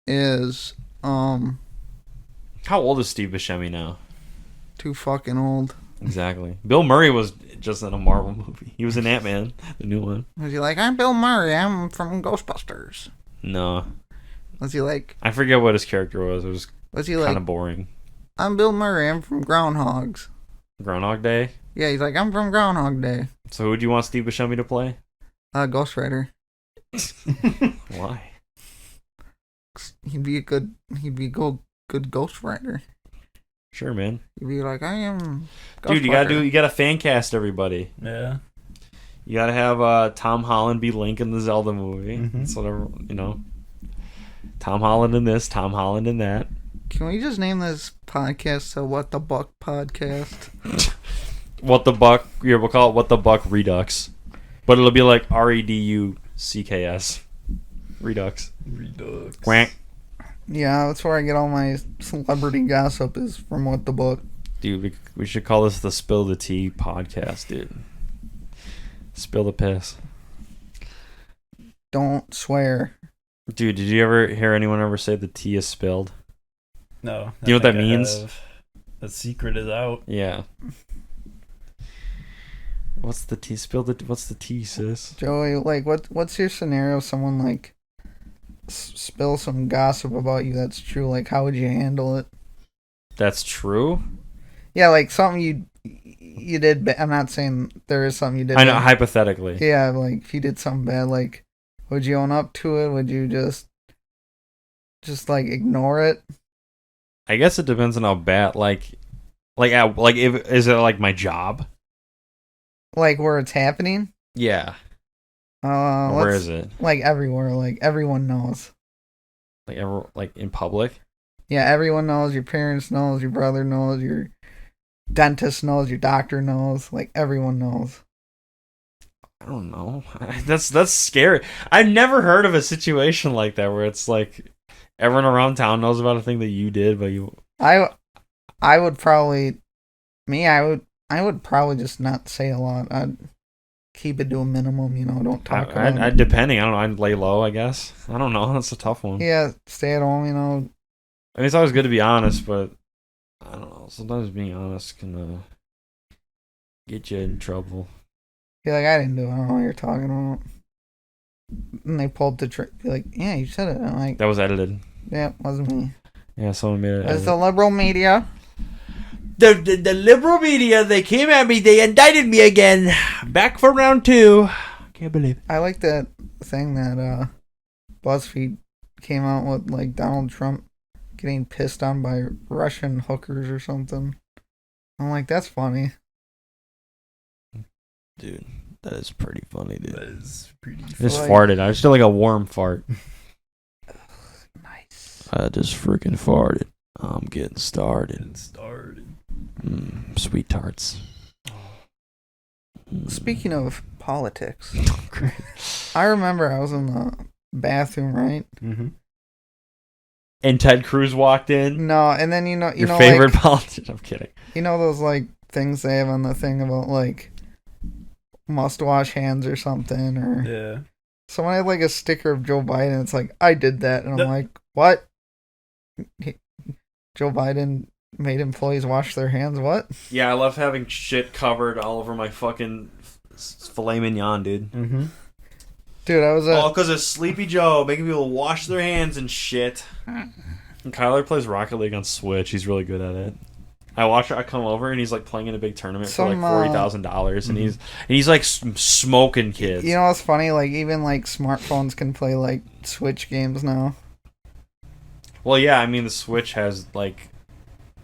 is How old is Steve Buscemi now? too fucking old. Exactly. Bill Murray was just in a Marvel movie. He was in Ant-Man, the new one. Was he like, I'm Bill Murray, I'm from Ghostbusters? No. Was he like, I forget what his character was. It was he kind like, of boring. I'm Bill Murray, I'm from Groundhogs? Groundhog Day? Yeah, he's like, I'm from Groundhog Day. So who do you want Steve Buscemi to play? Ghost Rider. Why? He'd be a good Ghost Rider. Sure, man. He'd be like, I am Ghost Dude, you gotta fan cast everybody. Yeah. You gotta have Tom Holland be Link in the Zelda movie. Mhm. That's whatever, you know. Tom Holland in this, Tom Holland in that. Can we just name this podcast the What the Buck Podcast? What the Buck? Yeah, we'll call it What the Buck Redux, but it'll be like REDUCKS. Redux. Redux. Quack. Yeah, that's where I get all my celebrity gossip is from what the book. Dude, we should call this the Spill the Tea podcast, dude. Spill the piss. Don't swear. Dude, did you ever hear anyone ever say the tea is spilled? No. Do you know what that means? The secret is out. Yeah. What's the tea? What's the tea, sis? Joey, like, what's your scenario if someone, like, spill some gossip about you that's true? Like, how would you handle it? That's true? Yeah, like, something you did I'm not saying there is something you did I know, bad. hypothetically. Yeah, like, if you did something bad, like, would you own up to it? Would you just like, ignore it? I guess it depends on how bad, is it like my job? Like, where it's happening? Yeah. Where let's- is it? Like, everywhere. Like, everyone knows. Like in public? Yeah, everyone knows. Your parents knows. Your brother knows. Your dentist knows. Your doctor knows. Like, everyone knows. I don't know. That's scary. I've never heard of a situation like that where it's like everyone around town knows about a thing that you did, but you. I would probably, I would probably just not say a lot. I'd keep it to a minimum. Don't talk about it. Depending, I don't know. I'd lay low, I guess. I don't know. That's a tough one. Yeah, stay at home. I mean, it's always good to be honest, but I don't know. Sometimes being honest can get you in trouble. Be like, I didn't do it. I don't know what you're talking about. And they pulled the trick. Be like, yeah, you said it. I'm like, That was edited. yeah, it wasn't me. Yeah, someone made it. It's the liberal media. The liberal media, they came at me. They indicted me again. Back for round 2. Can't believe it. I like that thing that BuzzFeed came out with, like Donald Trump getting pissed on by Russian hookers or something. I'm like, that's funny. Dude, that is pretty funny, dude. That is pretty I just Like- farted. I just did like a warm fart. Nice. I just freaking farted. I'm getting started. Sweet tarts. Speaking of politics, I remember I was in the bathroom, right? Mm-hmm. And Ted Cruz walked in. No, and then Your favorite politician. I'm kidding. those like things they have on the thing about like must wash hands or something, or Yeah. someone had like a sticker of Joe Biden. It's like, I did that, and I'm The- like, what? Joe Biden made employees wash their hands. What? Yeah, I love having shit covered all over my fucking filet mignon, dude. Mm-hmm. Dude, I was All because of Sleepy Joe making people wash their hands and shit. And Kyler plays Rocket League on Switch. He's really good at it. I come over and he's like playing in a big tournament for like $40,000, and he's like smoking kids. You know what's funny? Like, even like smartphones can play like Switch games now. Well, yeah, I mean the Switch has like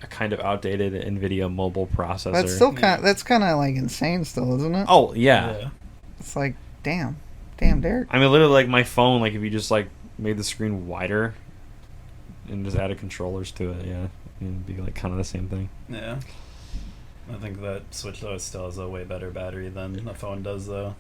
a kind of outdated NVIDIA mobile processor. That's still that's kind of like insane, still, isn't it? Oh yeah. It's like, damn, Derek. I mean, literally, like my phone, like if you just like made the screen wider and just added controllers to it, yeah, it'd be like kind of the same thing. Yeah. I think that Switch though still has a way better battery than the phone does though.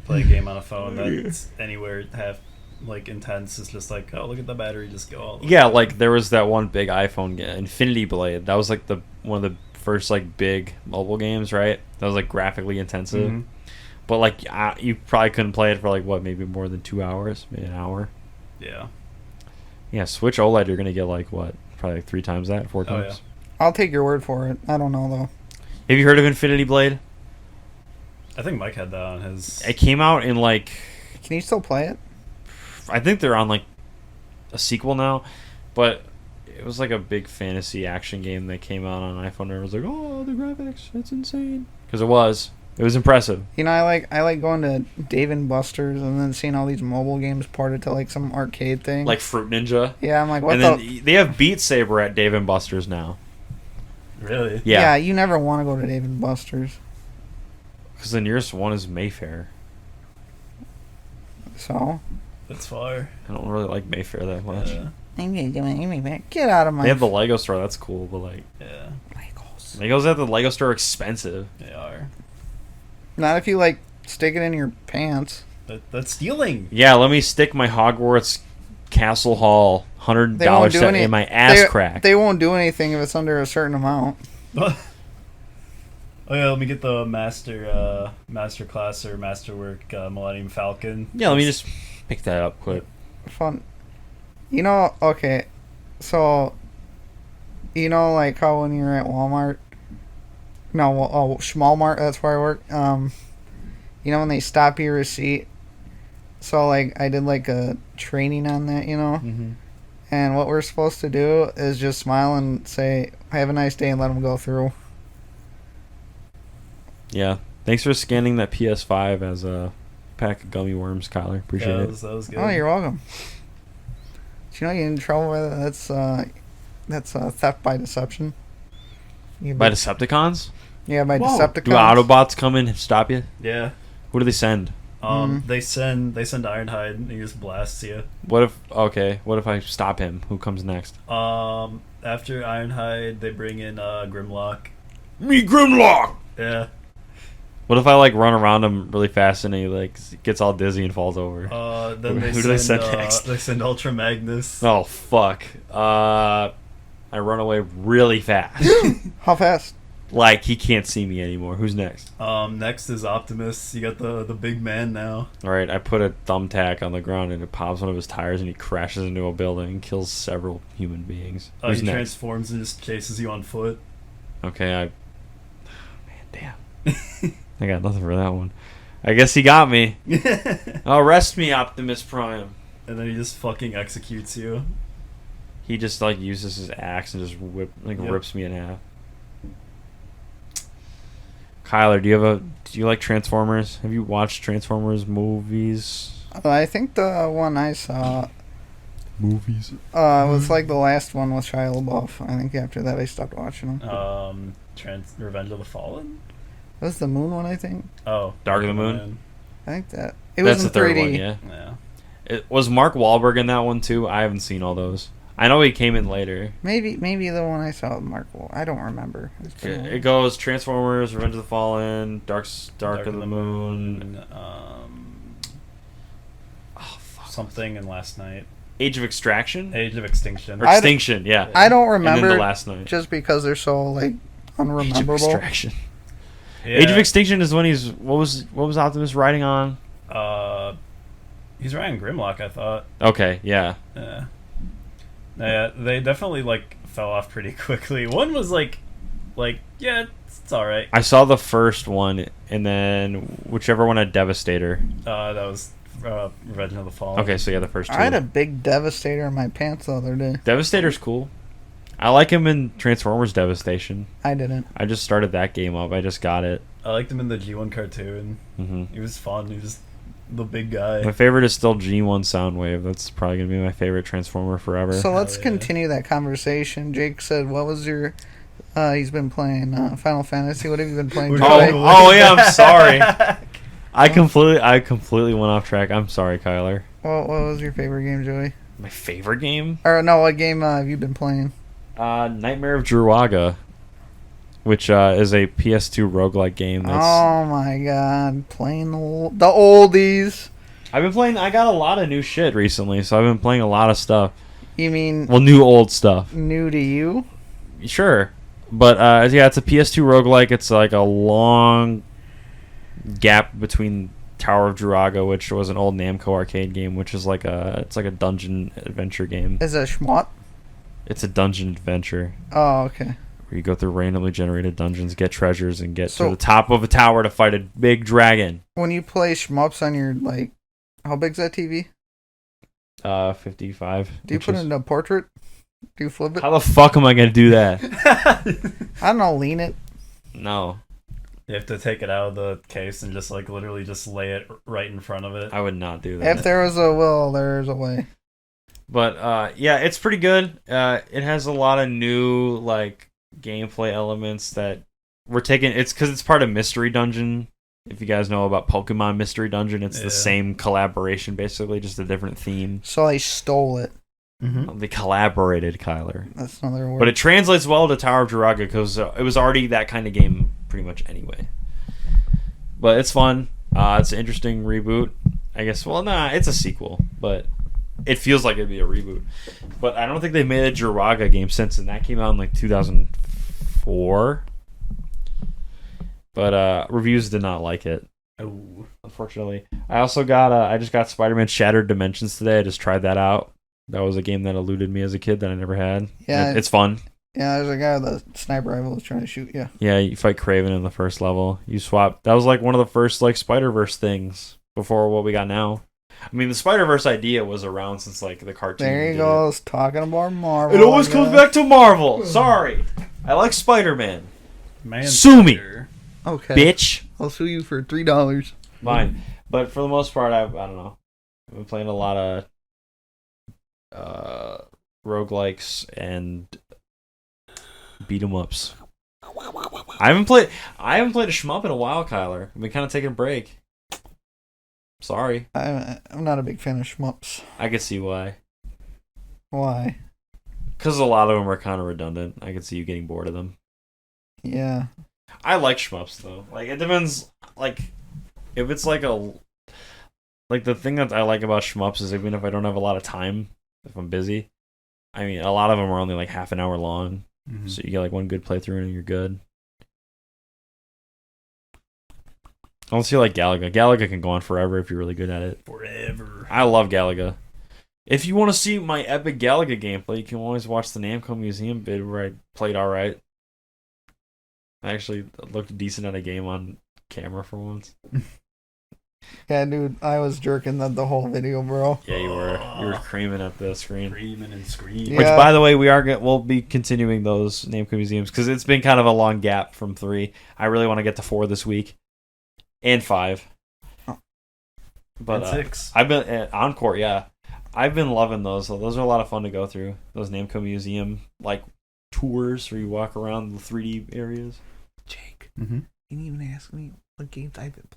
Play a game on a phone that's anywhere half like intense, it's just like, oh, look at the battery just go all the way Yeah, down. like there was that one big iPhone game, Infinity Blade. That was like one of the first like big mobile games, right? That was like graphically intensive. Mhm. But like you probably couldn't play it for like what, maybe more than 2 hours, maybe an hour. Yeah. Yeah, Switch OLED, you're gonna get like what, probably like 3 times that, 4 Oh, times. I'll take your word for it. I don't know though. Have you heard of Infinity Blade? I think Mike had that on his It came out in like, Can you still play it? I think they're on like a sequel now, but it was like a big fantasy action game that came out on iPhone, and it was like, oh, the graphics, it's insane. Because it was impressive. I like going to Dave and Buster's and then seeing all these mobile games ported to like some arcade thing. Like Fruit Ninja. yeah, I'm like, what And the? then they have Beat Saber at Dave and Buster's now. Really? Yeah, you never want to go to Dave and Buster's. Because the nearest one is Mayfair. So That's far. I don't really like Mayfair that much. Yeah. get out of my. They have the Lego store, that's cool, but like Yeah. Legos. Legos at the Lego store are expensive. They are. Not if you like stick it in your pants. That's stealing. Yeah, let me stick my Hogwarts Castle Hall $100 set in my ass crack. They won't do anything if it's under a certain amount. Oh yeah, let me get the master class or masterwork Millennium Falcon. Yeah, let me just pick that up quick. Fun. You know, okay, so, you know, like how when you're at Walmart, no, Schmalmart, that's where I work, you know, when they stop your receipt, so, like, I did, like, a training on that, you know, and what we're supposed to do is just smile and say, have a nice day, and let them go through. Yeah. Thanks for scanning that PS5 as a pack of gummy worms, Kyler. Appreciate it. That was good. Oh, you're welcome. Do you know you get in trouble with it? That's theft by deception. By Decepticons? Yeah, by Whoa. Decepticons. Do Autobots come in and stop you? Yeah. Who do they send? They send Ironhide and he just blasts you. What if I stop him? Who comes next? After Ironhide, they bring in Grimlock. Me, Grimlock! Yeah. What if I like run around him really fast and he like gets all dizzy and falls over? Then Who do they send next? They send Ultra Magnus. Oh fuck! I run away really fast. How fast? Like he can't see me anymore. Who's next? Next is Optimus. You got the big man now. All right, I put a thumbtack on the ground and it pops one of his tires and he crashes into a building and kills several human beings. Who's He next? transforms and just chases you on foot. Okay, man, damn. I got nothing for that one. I guess he got me. Arrest me, Optimus Prime. And then he just fucking executes you. He just like uses his axe and just rips me in half. Kyler, do you like Transformers? Have you watched Transformers movies? I think the one I saw Movies. was like the last one with Shia LaBeouf. I think after that I stopped watching them. Revenge of the Fallen? That was the Moon one, I think. Oh. Dark of the Moon? I think that. It That's was in the third 3D. one, yeah. Yeah. Was Mark Wahlberg in that one too? I haven't seen all those. I know he came in later. Maybe the one I saw with Mark Wahlberg. I don't remember. It goes Transformers, Revenge of the Fallen, Dark of the Moon. Something in Last Night. Age of Extraction? Age of Extinction. Or Extinction, yeah. I don't And remember then the Last Night. just because they're so like Age of unrememberable. Extraction. Yeah. Age of Extinction is when what was Optimus riding on? He's riding Grimlock, I thought. Okay, yeah. Yeah. Yeah, they definitely like fell off pretty quickly. One was like yeah, it's all right. I saw the first one, and then whichever one had Devastator. That was Revenge of the Fallen. Okay, so yeah, the first two. I had a big Devastator in my pants the other day. Devastator's cool. I like him in Transformers Devastation. I didn't. I just started that game up. I just got it. I liked him in the G1 cartoon. Mm-hmm. He was fun. He was the big guy. My favorite is still G1 Soundwave. That's probably gonna be my favorite Transformer forever. So let's yeah. continue that conversation. Jake said, "What was your?" He's been playing Final Fantasy. What have you been playing? Joey? Oh yeah, I'm sorry. I completely went off track. I'm sorry, Kyler. What was your favorite game, Joey? My favorite game? Or no, what game have you been playing? Nightmare of Druaga, which is a PS2 roguelike game. Oh my god, playing the oldies. I've been playing. I got a lot of new shit recently, so I've been playing a lot of stuff. You mean New old stuff. new to you? Sure, but yeah, it's a PS2 roguelike. It's like a long gap between Tower of Druaga, which was an old Namco arcade game, which is like a dungeon adventure game. Is it a shmup? It's a dungeon adventure Oh, okay. where you go through randomly generated dungeons, get treasures, and get to the top of a tower to fight a big dragon. When you play shmups on your how big's that TV? 55. Do you put it into portrait? Do you flip it? How the fuck am I gonna do that? I don't know. Lean it. No, You have to take it out of the case and just literally just lay it right in front of it. I would not do that. If there was a will, there's a way. But yeah, it's pretty good. It has a lot of new gameplay elements that we're taking. It's because it's part of Mystery Dungeon. If you guys know about Pokemon Mystery Dungeon, it's the same collaboration, basically, just a different theme. So I stole it. Mm-hmm. They collaborated, Kyler. That's another word. But it translates well to Tower of Druaga because it was already that kind of game pretty much anyway. But it's fun. It's an interesting reboot. I guess. Well, nah, it's a sequel, but it feels like it'd be a reboot. But I don't think they've made a Jiraga game since, and that came out in like 2004. But reviews did not like it. Oh. Unfortunately, I just got Spider-Man Shattered Dimensions today. I just tried that out. That was a game that eluded me as a kid that I never had. Yeah, it's fun. Yeah, there's a guy with a sniper rifle who's trying to shoot you. Yeah, you fight Kraven in the first level. You swap. That was like one of the first like Spider-Verse things before what we got now. I mean, the Spider-Verse idea was around since like the cartoon. There he goes, talking about Marvel. It always comes back to Marvel. Sorry, I like Spider-Man. Man, Sue me, Okay, bitch. I'll sue you for $3. Fine, but for the most part, I don't know. I've been playing a lot of roguelikes and beat 'em ups. I haven't played a shmup in a while, Kyler. I've been kind of taking a break. Sorry. I'm not a big fan of shmups. I could see why. Why? Because a lot of them are kind of redundant. I could see you getting bored of them. Yeah. I like shmups though. Like it depends. Like if it's like the thing that I like about shmups is even if I don't have a lot of time, if I'm busy. I mean, a lot of them are only like half an hour long, so you get like one good playthrough and you're good. Unless you like Galaga. Galaga can go on forever if you're really good at it. Forever. I love Galaga. If you want to see my epic Galaga gameplay, you can always watch the Namco Museum vid where I played alright. I actually looked decent at a game on camera for once. Yeah, dude, I was jerking the whole video, bro. Yeah, you were. You were creaming at the screen. Screaming and screaming. Yeah. Which, by the way, we'll be continuing those Namco Museums because it's been kind of a long gap from 3. I really want to get to 4 this week. And 5. But And 6. I've been at Encore, yeah. I've been loving those. So those are a lot of fun to go through. Those Namco Museum like tours where you walk around the 3D areas. Jake, Mm-hmm. you didn't even ask me what games I've been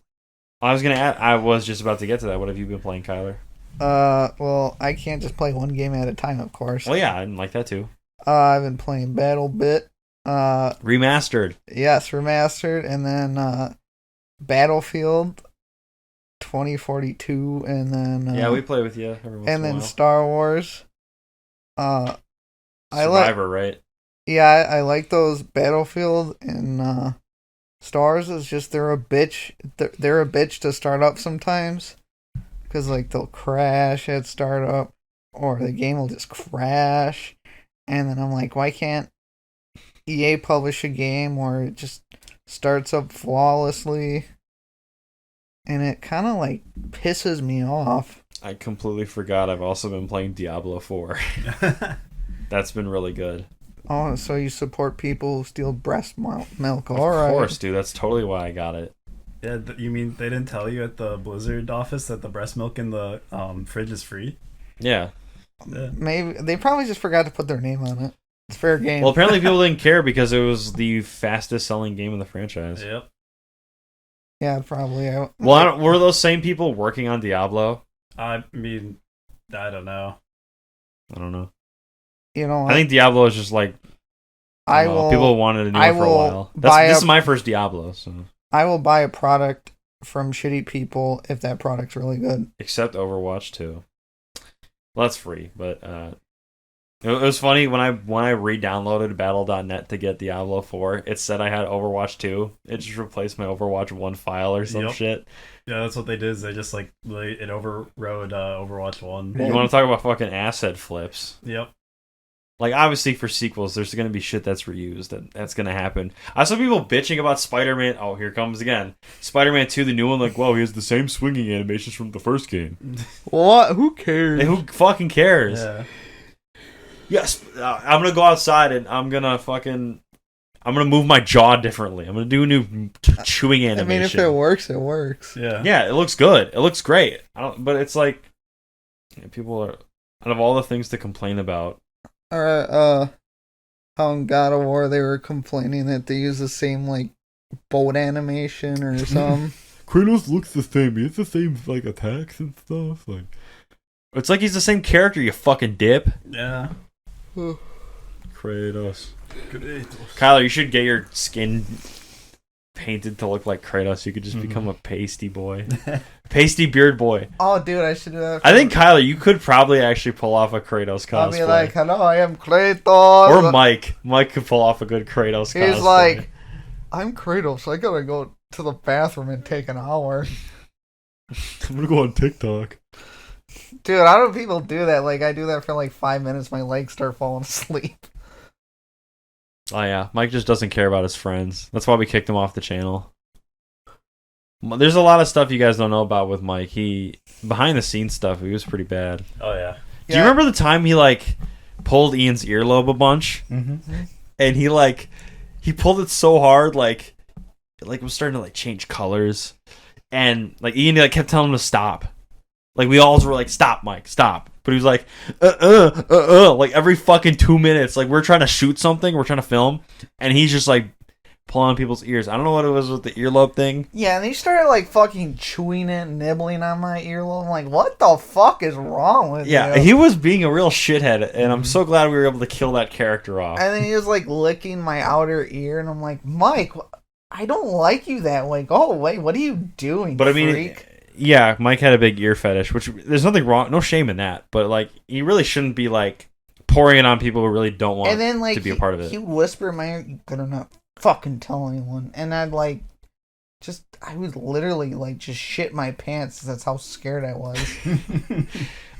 I was just about to get to that. What have you been playing, Kyler? playing. Well, I can't just play one game at a time, of course. Well, yeah, I like that too. I've been playing Battle Bit. Remastered. Yes, remastered, and then Battlefield 2042, and then Yeah, we play with you every once in and a then while. Star Wars. I like Survivor, right? I like those Battlefield and Star Wars is just they're a bitch. They're a bitch to start up sometimes, because like they'll crash at startup, or the game will just crash, and then I'm like, why can't EA publish a game where it just starts up flawlessly? And it kind of like pisses me off. I completely forgot I've also been playing Diablo 4. That's been really good. Oh, so you support people who steal breast milk? Of All right. course, dude. That's totally why I got it. Yeah, you mean they didn't tell you at the Blizzard office that the breast milk in the fridge is free? Yeah. Yeah. Maybe they probably just forgot to put their name on it. It's fair game. Well, apparently people didn't care because it was the fastest selling game in the franchise. Yep. Yeah, probably. Well, were those same people working on Diablo? I mean, I don't know. I don't know. You know, I think Diablo is just like I don't know, will. people wanted to do I it for a will while. buy This a- is my first Diablo, so I will buy a product from shitty people if that product's really good. except Overwatch 2. Well, that's free, but it was funny when I re-downloaded Battle.net to get Diablo 4. It said I had Overwatch 2. It just replaced my Overwatch 1 file or some Yep. shit. Yeah, that's what they did. Is they just it overrode Overwatch 1. Yeah. You want to talk about fucking asset flips? Yep. Like, obviously, for sequels, there's going to be shit that's reused. That's going to happen. I saw people bitching about Spider-Man. Oh, here comes again. Spider-Man 2, the new one. Like, whoa, he has the same swinging animations from the first game. What? Who cares? Hey, who fucking cares? Yeah. Yes, I'm going to go outside and I'm going to move my jaw differently. I'm going to do a new chewing I animation. mean, if it works, it works. Yeah. Yeah, it looks good. It looks great. But it's like, people are, out of all the things to complain about, Or how in God of War they were complaining that they use the same like boat animation or something. Kratos looks the same. He has the same like attacks and stuff. Like, it's like he's the same character. You fucking dip. Yeah. Kratos. Good. Kyler, you should get your skin painted to look like Kratos, you could just Mhm. become a pasty boy. Pasty beard boy. Oh, dude, I should do that. I think, Kyler, you could probably actually pull off a Kratos cosplay. I'll be like, hello, I am Kratos. or Mike. Mike could pull off a good Kratos cosplay. He's like, I'm Kratos, I gotta go to the bathroom and take an hour. I'm gonna go on TikTok. Dude, how do people do that? Like, I do that for like 5 minutes, my legs start falling asleep. Oh yeah, Mike just doesn't care about his friends. That's why we kicked him off the channel. There's a lot of stuff you guys don't know about with Mike. He behind the scenes stuff. He was pretty bad. Oh yeah. Do you remember the time he like pulled Ian's earlobe a bunch, Mm-hmm. and he pulled it so hard like it was starting to like change colors, and like Ian like kept telling him to stop. Like we all were like, stop, Mike, stop. But he was like, like every fucking 2 minutes. Like we're trying to shoot something, we're trying to film, and he's just like pulling on people's ears. I don't know what it was with the earlobe thing. Yeah, and he started like fucking chewing it, nibbling on my earlobe. I'm like, what the fuck is wrong with Yeah, you? he was being a real shithead, and I'm so glad we were able to kill that character off. And then he was like licking my outer ear, and I'm like, Mike, I don't like you that way. Go away. What are you doing? But I mean, freak? yeah, Mike had a big ear fetish, which there's nothing wrong, no shame in that. But like, you really shouldn't be like pouring it on people who really don't want And then like to be a part of it. he whispered in my ear, "You better not fucking tell anyone." And I'd like, I was literally like just shit my pants. That's how scared I was.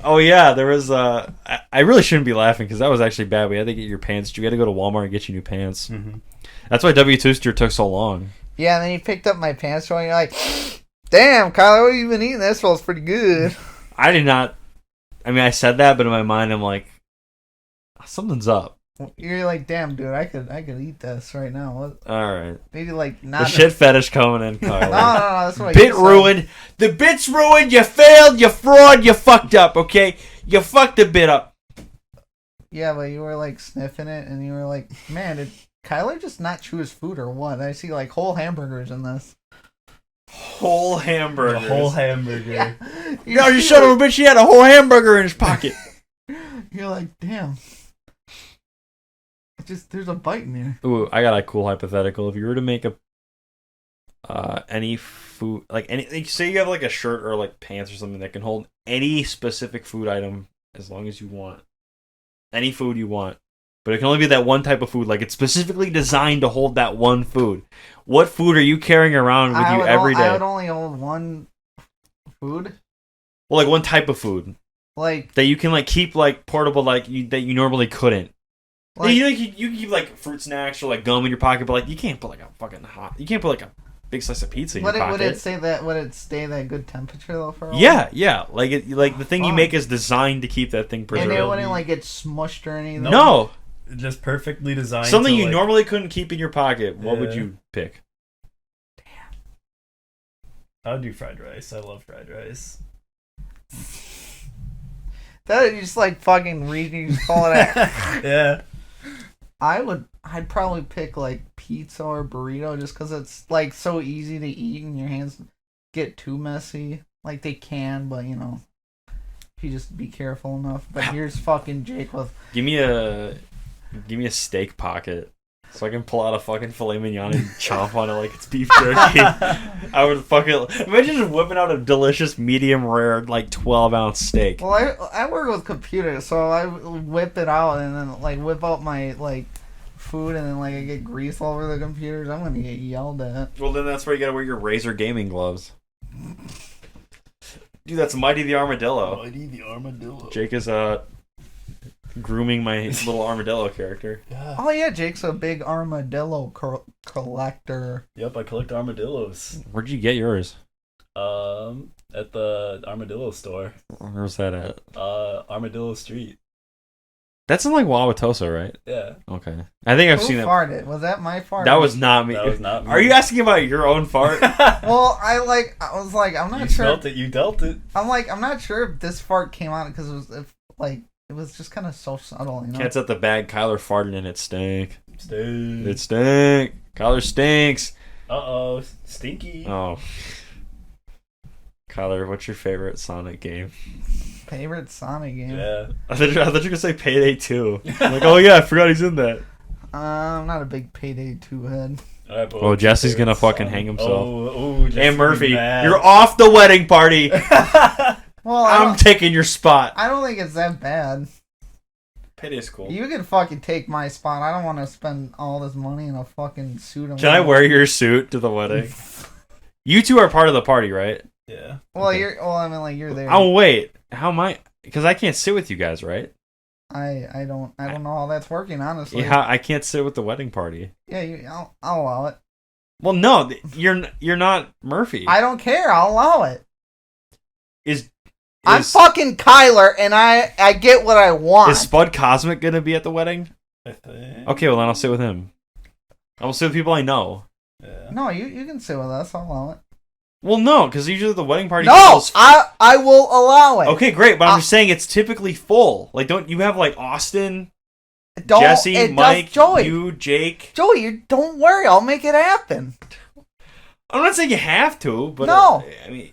Oh yeah, there was. I really shouldn't be laughing because that was actually bad. We had to get your pants. You had to go to Walmart and get you new pants. Mm-hmm. That's why W2 took so long. Yeah, and then he picked up my pants, and you're like, "Damn, Kyler, what have you been eating? That smells pretty good." I did not. I mean, I said that, but in my mind, I'm like, something's up. You're like, "Damn, dude, I could eat this right now." All right, Maybe like the not. shit fetish coming in, No, Kyler. that's what Bit you said. ruined. The bit's ruined. You failed. You fraud. You fucked up. Okay, you fucked the bit up. Yeah, but you were like sniffing it, and you were like, "Man, did Kyler just not chew his food or what?" I see like whole hamburgers in this. Whole hamburger. The whole hamburger. No, you son of a bitch. He had a whole hamburger in his pocket. You're like, damn. There's a bite in there. Ooh, I got a cool hypothetical. If you were to make any food, like say you have like a shirt or like pants or something that can hold any specific food item as long as you want, any food you want, but it can only be that one type of food. Like it's specifically designed to hold that one food. What food are you carrying around with you every day? I would only hold one food. Well, like one type of food Like, that you can like keep like portable, like that you normally couldn't. like you can keep like fruit snacks or like gum in your pocket, but like you can't put like a fucking you can't put like a big slice of pizza in your pocket. would it say that? Would it stay that good temperature though for a while? Yeah. Like the thing you Fuck. make is designed to keep that thing And preserved. it wouldn't like get smushed or anything. No, Just perfectly designed. something to, you like, normally couldn't keep in your pocket. What would Yeah. you pick? I would do fried rice. I love fried rice. That is just like fucking reading, calling it. Yeah. I'd probably pick like pizza or burrito just because it's like so easy to eat and your hands get too messy. Like they can, but you know, if you just be careful enough. But here's fucking Jake with Give me a steak pocket so I can pull out a fucking filet mignon and chomp on it like it's beef jerky. I would fucking imagine just whipping out a delicious medium rare like 12-ounce steak. well, I work with computers, so I whip it out and then like whip out my like food and then like I get grease all over the computers. I'm gonna get yelled at. Well, then that's where you gotta wear your Razer gaming gloves. Dude, that's Mighty the Armadillo. Mighty the armadillo. Jake is grooming my little armadillo character. Yeah. Oh yeah, Jake's a big armadillo collector. Yep, I collect armadillos. Where'd you get yours? At the armadillo store. Where's that at? Armadillo Street. That's in like Wauwatosa, right? Yeah. Okay. I think I've Who seen that. farted? Was that my fart? That was not me. That was not me. Are you asking about your own fart? Well, I was like, I'm not You sure. smelt it. You dealt it. I'm not sure if this fart came out because it was just kind of so subtle, you know. Cat's at the bag. Kyler farted and it stank. Stay. It stank. Kyler stinks. Uh-oh. Stinky. Oh. Kyler, what's your favorite Sonic game? Favorite Sonic game? Yeah. I thought you were gonna say Payday 2. I'm like, oh yeah, I forgot he's in that. I'm not a big Payday 2 head. Oh, Jesse's gonna fucking hang himself. Oh, Hey Murphy, you're off the wedding party. Well, I'm taking your spot. I don't think it's that bad. Pity is cool. You can fucking take my spot. I don't want to spend all this money in a fucking suit. And Can I wear your suit to the wedding? You two are part of the party, right? Yeah. Well, Okay. you're there. Oh wait, how am I? Because I can't sit with you guys, right? I don't know how that's working, honestly. Yeah, I can't sit with the wedding party. Yeah, I'll allow it. Well, no, you're not Murphy. I don't care. I'll allow it. I'm Is fucking Kyler, and I get what I want. Spud Cosmic gonna be at the wedding? I think. Okay, well then I'll sit with him. I'll sit with people I know. Yeah. No, you can sit with us. I'll allow it. Well, no, because usually the wedding party. No, goes- I will allow it. Okay, great, but I'm just saying it's typically full. Like, don't you have like Austin, Don't, Jesse, it Mike, does, Joey. you, Jake? Joey, don't worry. I'll make it happen. I'm not saying you have to, but No. I mean,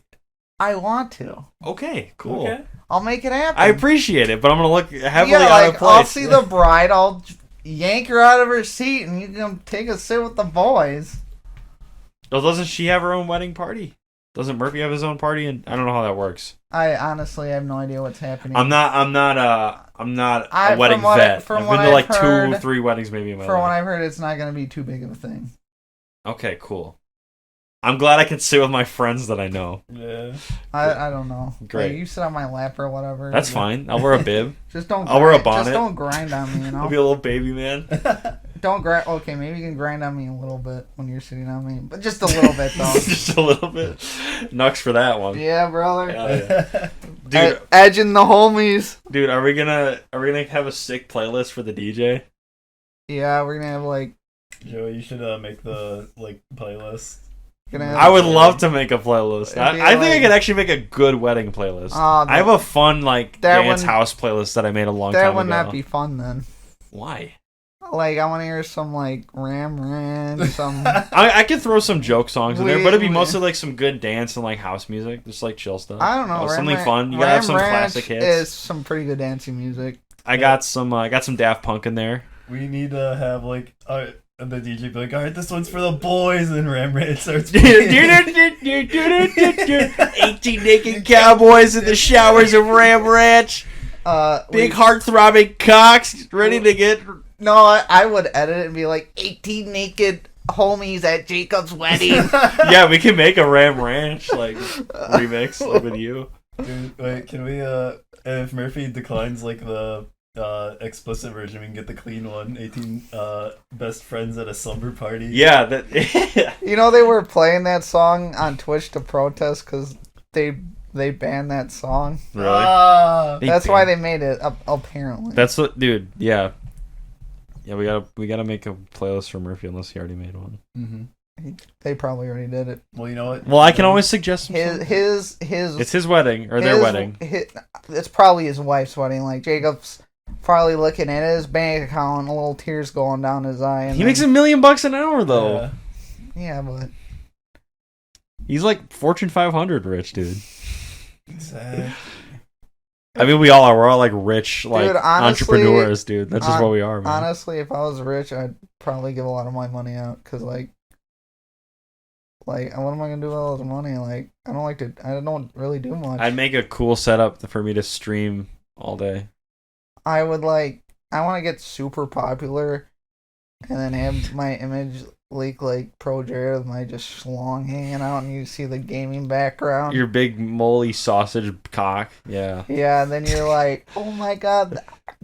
I want to. okay, cool. Okay. I'll make it happen. I appreciate it, but I'm gonna look heavily yeah, out of like place. I'll see the bride. I'll yank her out of her seat, and you can take a sit with the boys. Well, doesn't she have her own wedding party? Doesn't Murphy have his own party? And I don't know how that works. I honestly have no idea what's happening. I'm not a wedding from what- vet. from I've what been to like I've heard- 2-3 weddings maybe in my For what life. I've heard, it's not going to be too big of a thing. Okay, cool. I'm glad I can sit with my friends that I know. Yeah. I don't know. Great. Like, you sit on my lap or whatever. That's fine. I'll wear a bib. Just don't. I'll wear a grind- bonnet. Just don't grind on me. You I'll know. be a little baby man. Don't grind. Okay, maybe you can grind on me a little bit when you're sitting on me, but just a little bit though. Just a little bit. Nux for that one. Yeah, brother. Hell yeah. Dude, Edging the homies. dude, are we gonna have a sick playlist for the DJ? Yeah, we're gonna have like. Joey, you should make the playlist. Gonna have, I would love to make a playlist. It'd be I think I like- could actually make a good wedding playlist. Oh, I have a fun like that dance one- house playlist that I made a long That time would ago. not be fun then. Why? Like I want to hear some like Ram Ran, some. I could throw some joke songs in there, but it'd be We- mostly like some good dance and like house music, just like chill stuff. I don't know. Ram Something Ran- fun. You gotta have Ram some Ranch classic hits. Is some pretty good dancing music. I got some Daft Punk in there. We need to have the DJ be like, all right, this one's for the boys, and Ram Ranch starts playing. 18 naked cowboys in the showers of Ram Ranch. Big heart throbbing cocks ready to get. No, I would edit it and be like 18 naked homies at Jacob's wedding. Yeah, we can make a Ram Ranch like remix like, with you. Dude, wait, can we if Murphy declines the explicit version, we can get the clean one. 18 best friends at a slumber party. Yeah, that. You know they were playing that song on Twitch to protest because they banned that song. Really? That's why they made it. Apparently. That's what, dude. Yeah. Yeah, we gotta make a playlist for Murphy unless he already made one. Mm-hmm. They probably already did it. Well, you know what? Well, I can always suggest some songs. His. It's his wedding or their wedding. It's probably his wife's wedding. Like Jacob's probably looking at his bank account, a little tears going down his eye. And He makes $1 million an hour though. Yeah, but He's like Fortune 500 rich, dude. Sad. I mean, we all are. We're all like rich, like Dude, honestly- entrepreneurs, dude. That's just what we are, man. honestly, if I was rich, I'd probably give a lot of my money out because like what am I gonna do with all this money? Like, I don't really do much. I'd make a cool setup for me to stream all day. I would I want to get super popular, and then have my image leak like Pro Jared with my just schlong hanging out, and you see the gaming background. Your big moly sausage cock, yeah. Yeah, and then you're like, oh my god,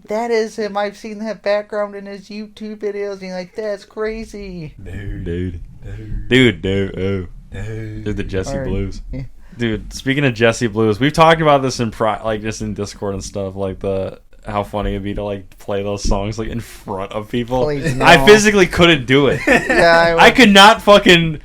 that is him. I've seen that background in his YouTube videos, and you're like, that's crazy. Dude, oh. Dude. Dude, the Jesse Alright. Blues. Yeah. Dude, speaking of Jesse Blues, we've talked about this in just in Discord and stuff, like how funny it'd be to like play those songs like in front of people. Please, no. I physically couldn't do it. Yeah, I could not fucking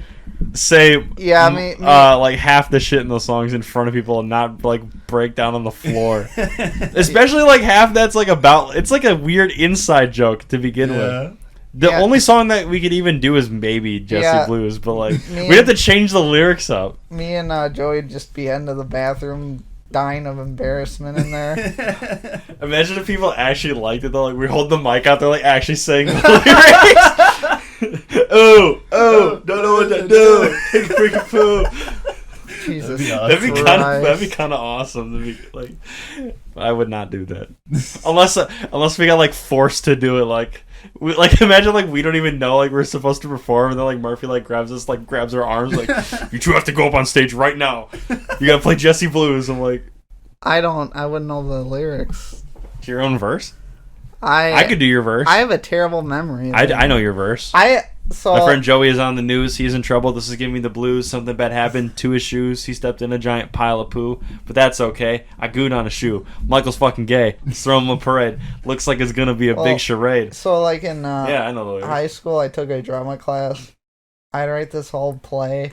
say Yeah, me- like half the shit in those songs in front of people and not like break down on the floor. Especially like half that's like it's like a weird inside joke to begin with. The Yeah. only song that we could even do is maybe Jesse Yeah. Blues, but like Me we'd have to change the lyrics up. Me and Joey would just be into the bathroom, dying of embarrassment in there. Imagine if people actually liked it though. Like we hold the mic out, they're like actually saying the lyrics. Oh, don't know what to do. Take a freaking poo. Jesus. That'd be awesome. That'd be kind of awesome. To be like, I would not do that unless we got like forced to do it. Like, imagine like we don't even know like we're supposed to perform, and then like Murphy like grabs us, like grabs our arms, like you two have to go up on stage right now. You gotta play Jesse Blues. I'm like, I wouldn't know the lyrics. your own verse. I I could do your verse. I have a terrible memory. I know your verse. So My friend Joey is on the news. He's in trouble. This is giving me the blues. Something bad happened to his shoes. He stepped in a giant pile of poo. But that's okay. I gooed on a shoe. Michael's fucking gay. Let's throw him a parade. Looks like it's going to be a big charade. So like in Yeah, I know the lyrics. high school, I took a drama class. I'd write this whole play,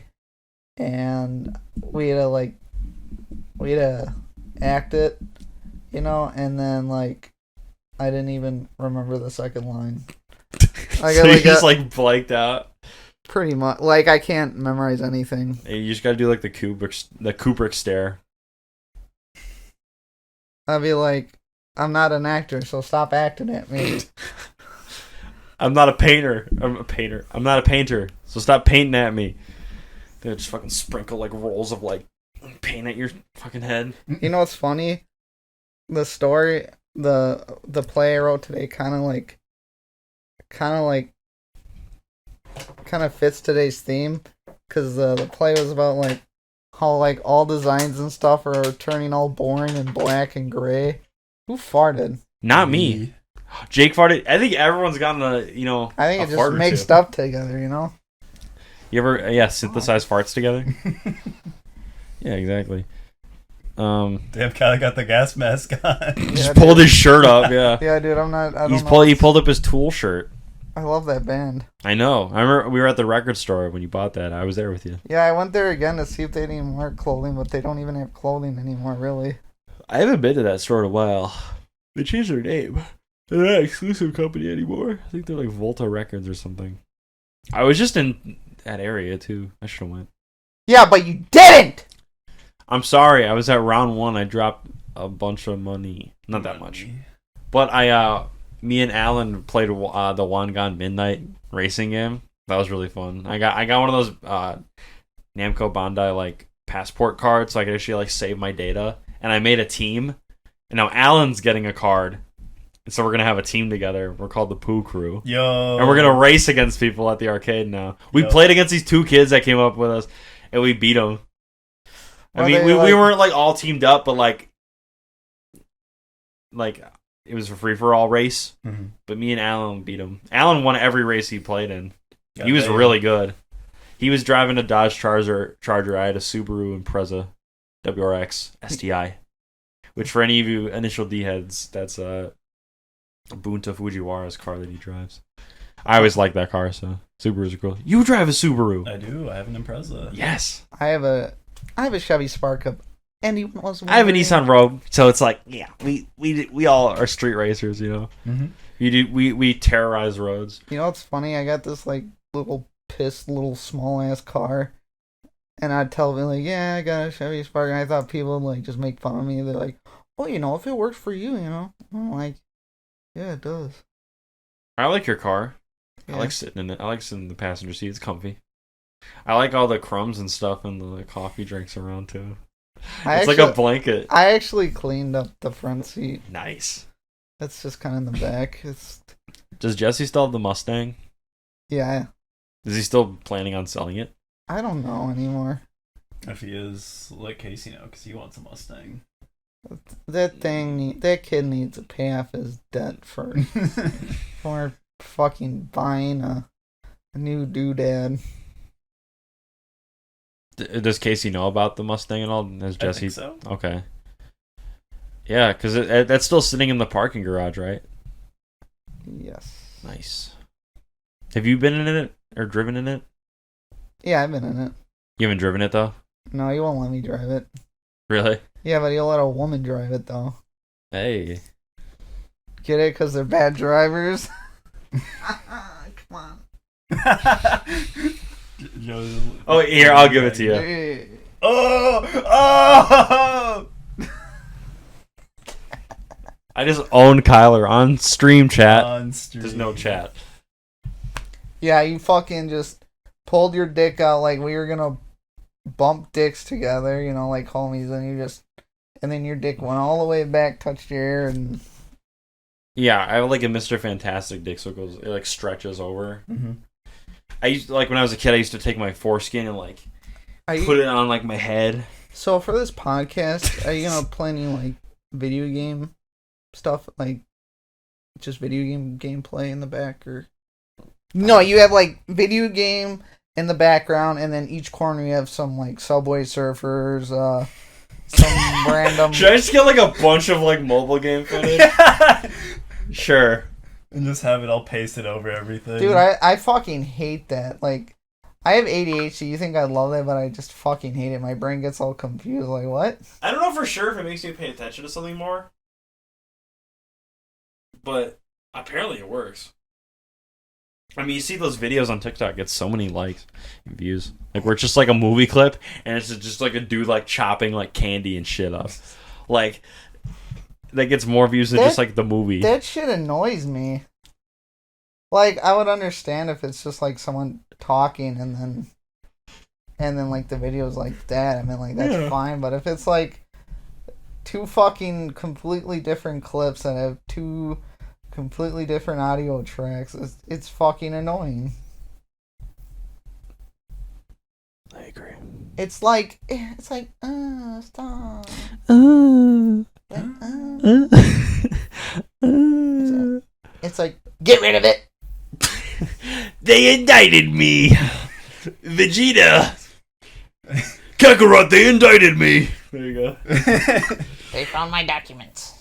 and we had to act it, you know, and then like I didn't even remember the second line. I So you just like blanked out. pretty much like I can't memorize anything. Hey, you just got to do like the Kubrick stare. I'd be like, I'm not an actor, so stop acting at me. I'm not a painter. I'm a painter. I'm not a painter. So stop painting at me. They just fucking sprinkle like rolls of like paint at your fucking head. You know what's funny? The story, the play I wrote today, kind of fits today's theme, because the play was about like how like all designs and stuff are turning all boring and black and gray. Who farted? Not me. Jake farted. I think everyone's gotten I think it a fart just or makes two. stuff together, you know. You ever synthesize farts together? Yeah, exactly. Damn, Kyle got the gas mask on. Just pulled his shirt up. Yeah. Yeah, dude, I don't know. He pulled up his Tool shirt. I love that band. I know. I remember we were at the record store when you bought that. I was there with you. Yeah, I went there again to see if they had any more clothing, but they don't even have clothing anymore, really. I haven't been to that store in a while. They changed their name. They're not an exclusive company anymore. I think they're like Volta Records or something. I was just in that area too. I should have went. Yeah, but you didn't! I'm sorry. I was at round 1. I dropped a bunch of money. Not that much. But me and Alan played the Wangan Midnight racing game. That was really fun. I got one of those Namco Bandai like passport cards, so I could actually like save my data. And I made a team. And now Alan's getting a card. And so we're gonna have a team together. We're called the Poo Crew. Yo. And we're gonna race against people at the arcade now. We Yo. played against these 2 kids that came up with us, and we beat them. I Were mean, they, we weren't like all teamed up, but like it was a free for all race. Mm-hmm. But me and Alan beat him. Alan won every race he played in. God He was damn. really good. He was driving a Dodge Charger. I had a Subaru Impreza WRX STI. Which for any of you initial D heads, that's Bunta Fujiwara's car that he drives. I always like that car, so Subarus are cool. You drive a Subaru. I do. I have an Impreza. Yes. I have a Chevy Spark Cup. Andy was I have a wondering- Nissan Rogue, so it's like, yeah, we all are street racers, you know. Mm-hmm. We terrorize roads. You know what's funny? I got this like little small ass car, and I'd tell them like, yeah, I got a Chevy Spark, and I thought people would like just make fun of me. They're like, well, you know, if it works for you, you know. I'm like, yeah, it does. I like your car. Yeah. I like sitting in it. I like sitting in the passenger seat. It's comfy. I like all the crumbs and stuff and the coffee drinks around too. It's like a blanket. I actually cleaned up the front seat. Nice. It's just kind of in the back. It's Does Jesse still have the Mustang? yeah. Is he still planning on selling it? I don't know anymore. If he is, let Casey know, because he wants a Mustang. That kid needs to pay off his debt for fucking buying a new doodad. Does Casey know about the Mustang and all? Has I Jesse? think so. Okay. Yeah, because that's still sitting in the parking garage, right? Yes. Nice. Have you been in it or driven in it? Yeah, I've been in it. You haven't driven it though? No, he won't let me drive it. Really? Yeah, but he'll let a woman drive it though. Hey. Get it? Because they're bad drivers. Come on. Oh, here, I'll give it to you. Hey. Oh! I just owned Kyler on stream chat. On stream. There's no chat. Yeah, you fucking just pulled your dick out like we were gonna bump dicks together, you know, like homies, and then your dick went all the way back, touched your ear, and Yeah, I have like a Mr. Fantastic dick, so it like stretches over. Mm-hmm. I used to, like when I was a kid, I used to take my foreskin and like Are you- put it on like my head. So for this podcast, are you gonna play any like video game stuff, like just video game gameplay in the back, or no? You have like video game in the background, and then each corner you have some like Subway Surfers, some random. Should I just get like a bunch of like mobile game footage? Sure. And just have it all pasted over everything. Dude, I fucking hate that. Like, I have ADHD. You think I love that, but I just fucking hate it. My brain gets all confused. Like, what? I don't know for sure if it makes me pay attention to something more, but apparently it works. I mean, you see those videos on TikTok get so many likes and views. Like, where it's just like a movie clip, and it's just like a dude like chopping like candy and shit up. Like, that gets more views than just like the movie. That shit annoys me. Like, I would understand if it's just like someone talking and then like the video's like that. I mean, like, that's fine. But if it's like two fucking completely different clips that have two completely different audio tracks, it's fucking annoying. I agree. It's like stop. It's like, get rid of it. They indicted me. Vegeta. Kakarot, they indicted me. There you go. They found my documents.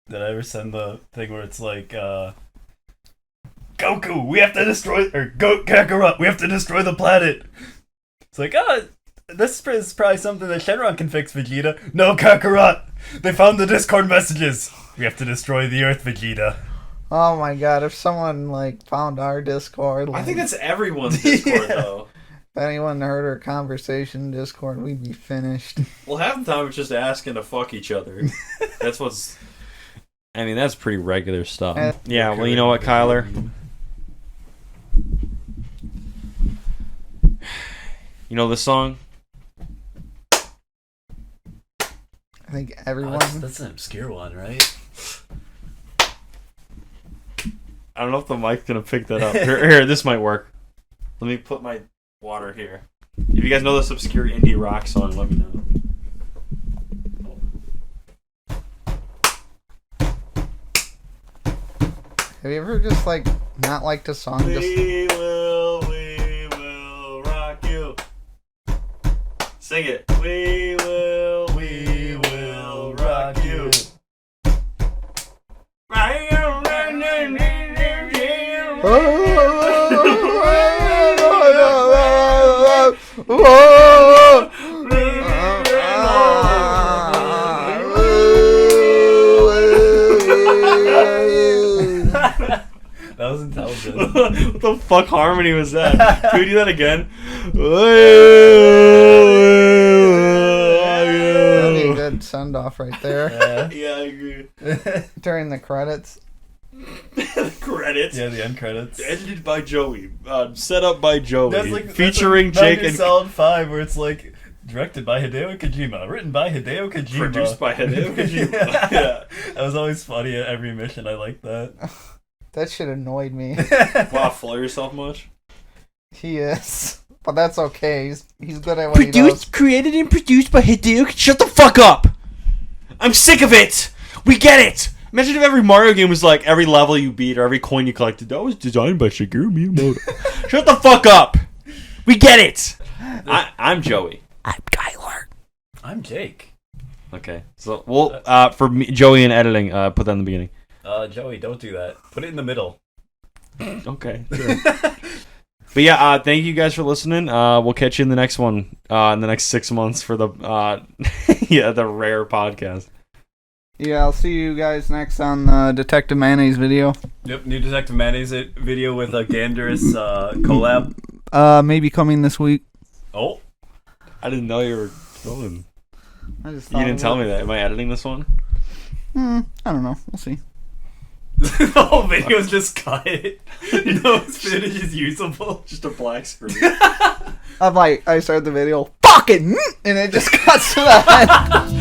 Did I ever send the thing where it's like, Goku, we have to destroy, or Kakarot, we have to destroy the planet. It's like, this is probably something that Shenron can fix, Vegeta. No, Kakarot, they found the Discord messages. We have to destroy the Earth, Vegeta. Oh my god, if someone like found our Discord, like, I think that's everyone's Discord though. if anyone heard our conversation in Discord, we'd be finished. Well, half the time it's just asking to fuck each other. That's what's. I mean, that's pretty regular stuff. Yeah, well, you know what, Kyler? You know this song? I think everyone. That's an obscure one, right? I don't know if the mic's gonna pick that up. Here, this might work. Let me put my water here. If you guys know this obscure indie rock song, let me know. Have you ever just like not liked a song? Just We will rock you. Sing it. We will rock you. That was intelligent. What the fuck harmony was that? Can we do that again? That'd be a good send off right there Yeah, I agree. during the credits. Credits. Yeah, the end credits. Edited by Joey. Set up by Joey. That's like featuring that's like Jake Metal Gear and Solid 5, where it's like directed by Hideo Kojima, written by Hideo Kojima, produced by Hideo Kojima. Yeah. That was always funny at every mission. I like that. That shit annoyed me. Wow, follow yourself much? He is, but that's okay. He's good at what he does. Created, and produced by Hideo. Shut the fuck up! I'm sick of it. We get it. Imagine if every Mario game was like every level you beat or every coin you collected that was designed by Shigeru Miyamoto. Shut the fuck up. We get it. I'm Joey. I'm Kyler. I'm Jake. Okay, so we'll for me, Joey and editing, put that in the beginning. Joey, don't do that. Put it in the middle. Okay. Sure. But yeah, thank you guys for listening. We'll catch you in the next one in the next 6 months for the the rare podcast. Yeah, I'll see you guys next on the Detective Mayonnaise video. Yep, new Detective Mayonnaise video with a Ganderous collab. Maybe coming this week. Oh, I didn't know you were going. I just You didn't tell me that. Am I editing this one? I don't know. We'll see. The whole video is just cut. No footage is usable. Just a black screen. I'm like, I started the video, fucking, and it just cuts to the end.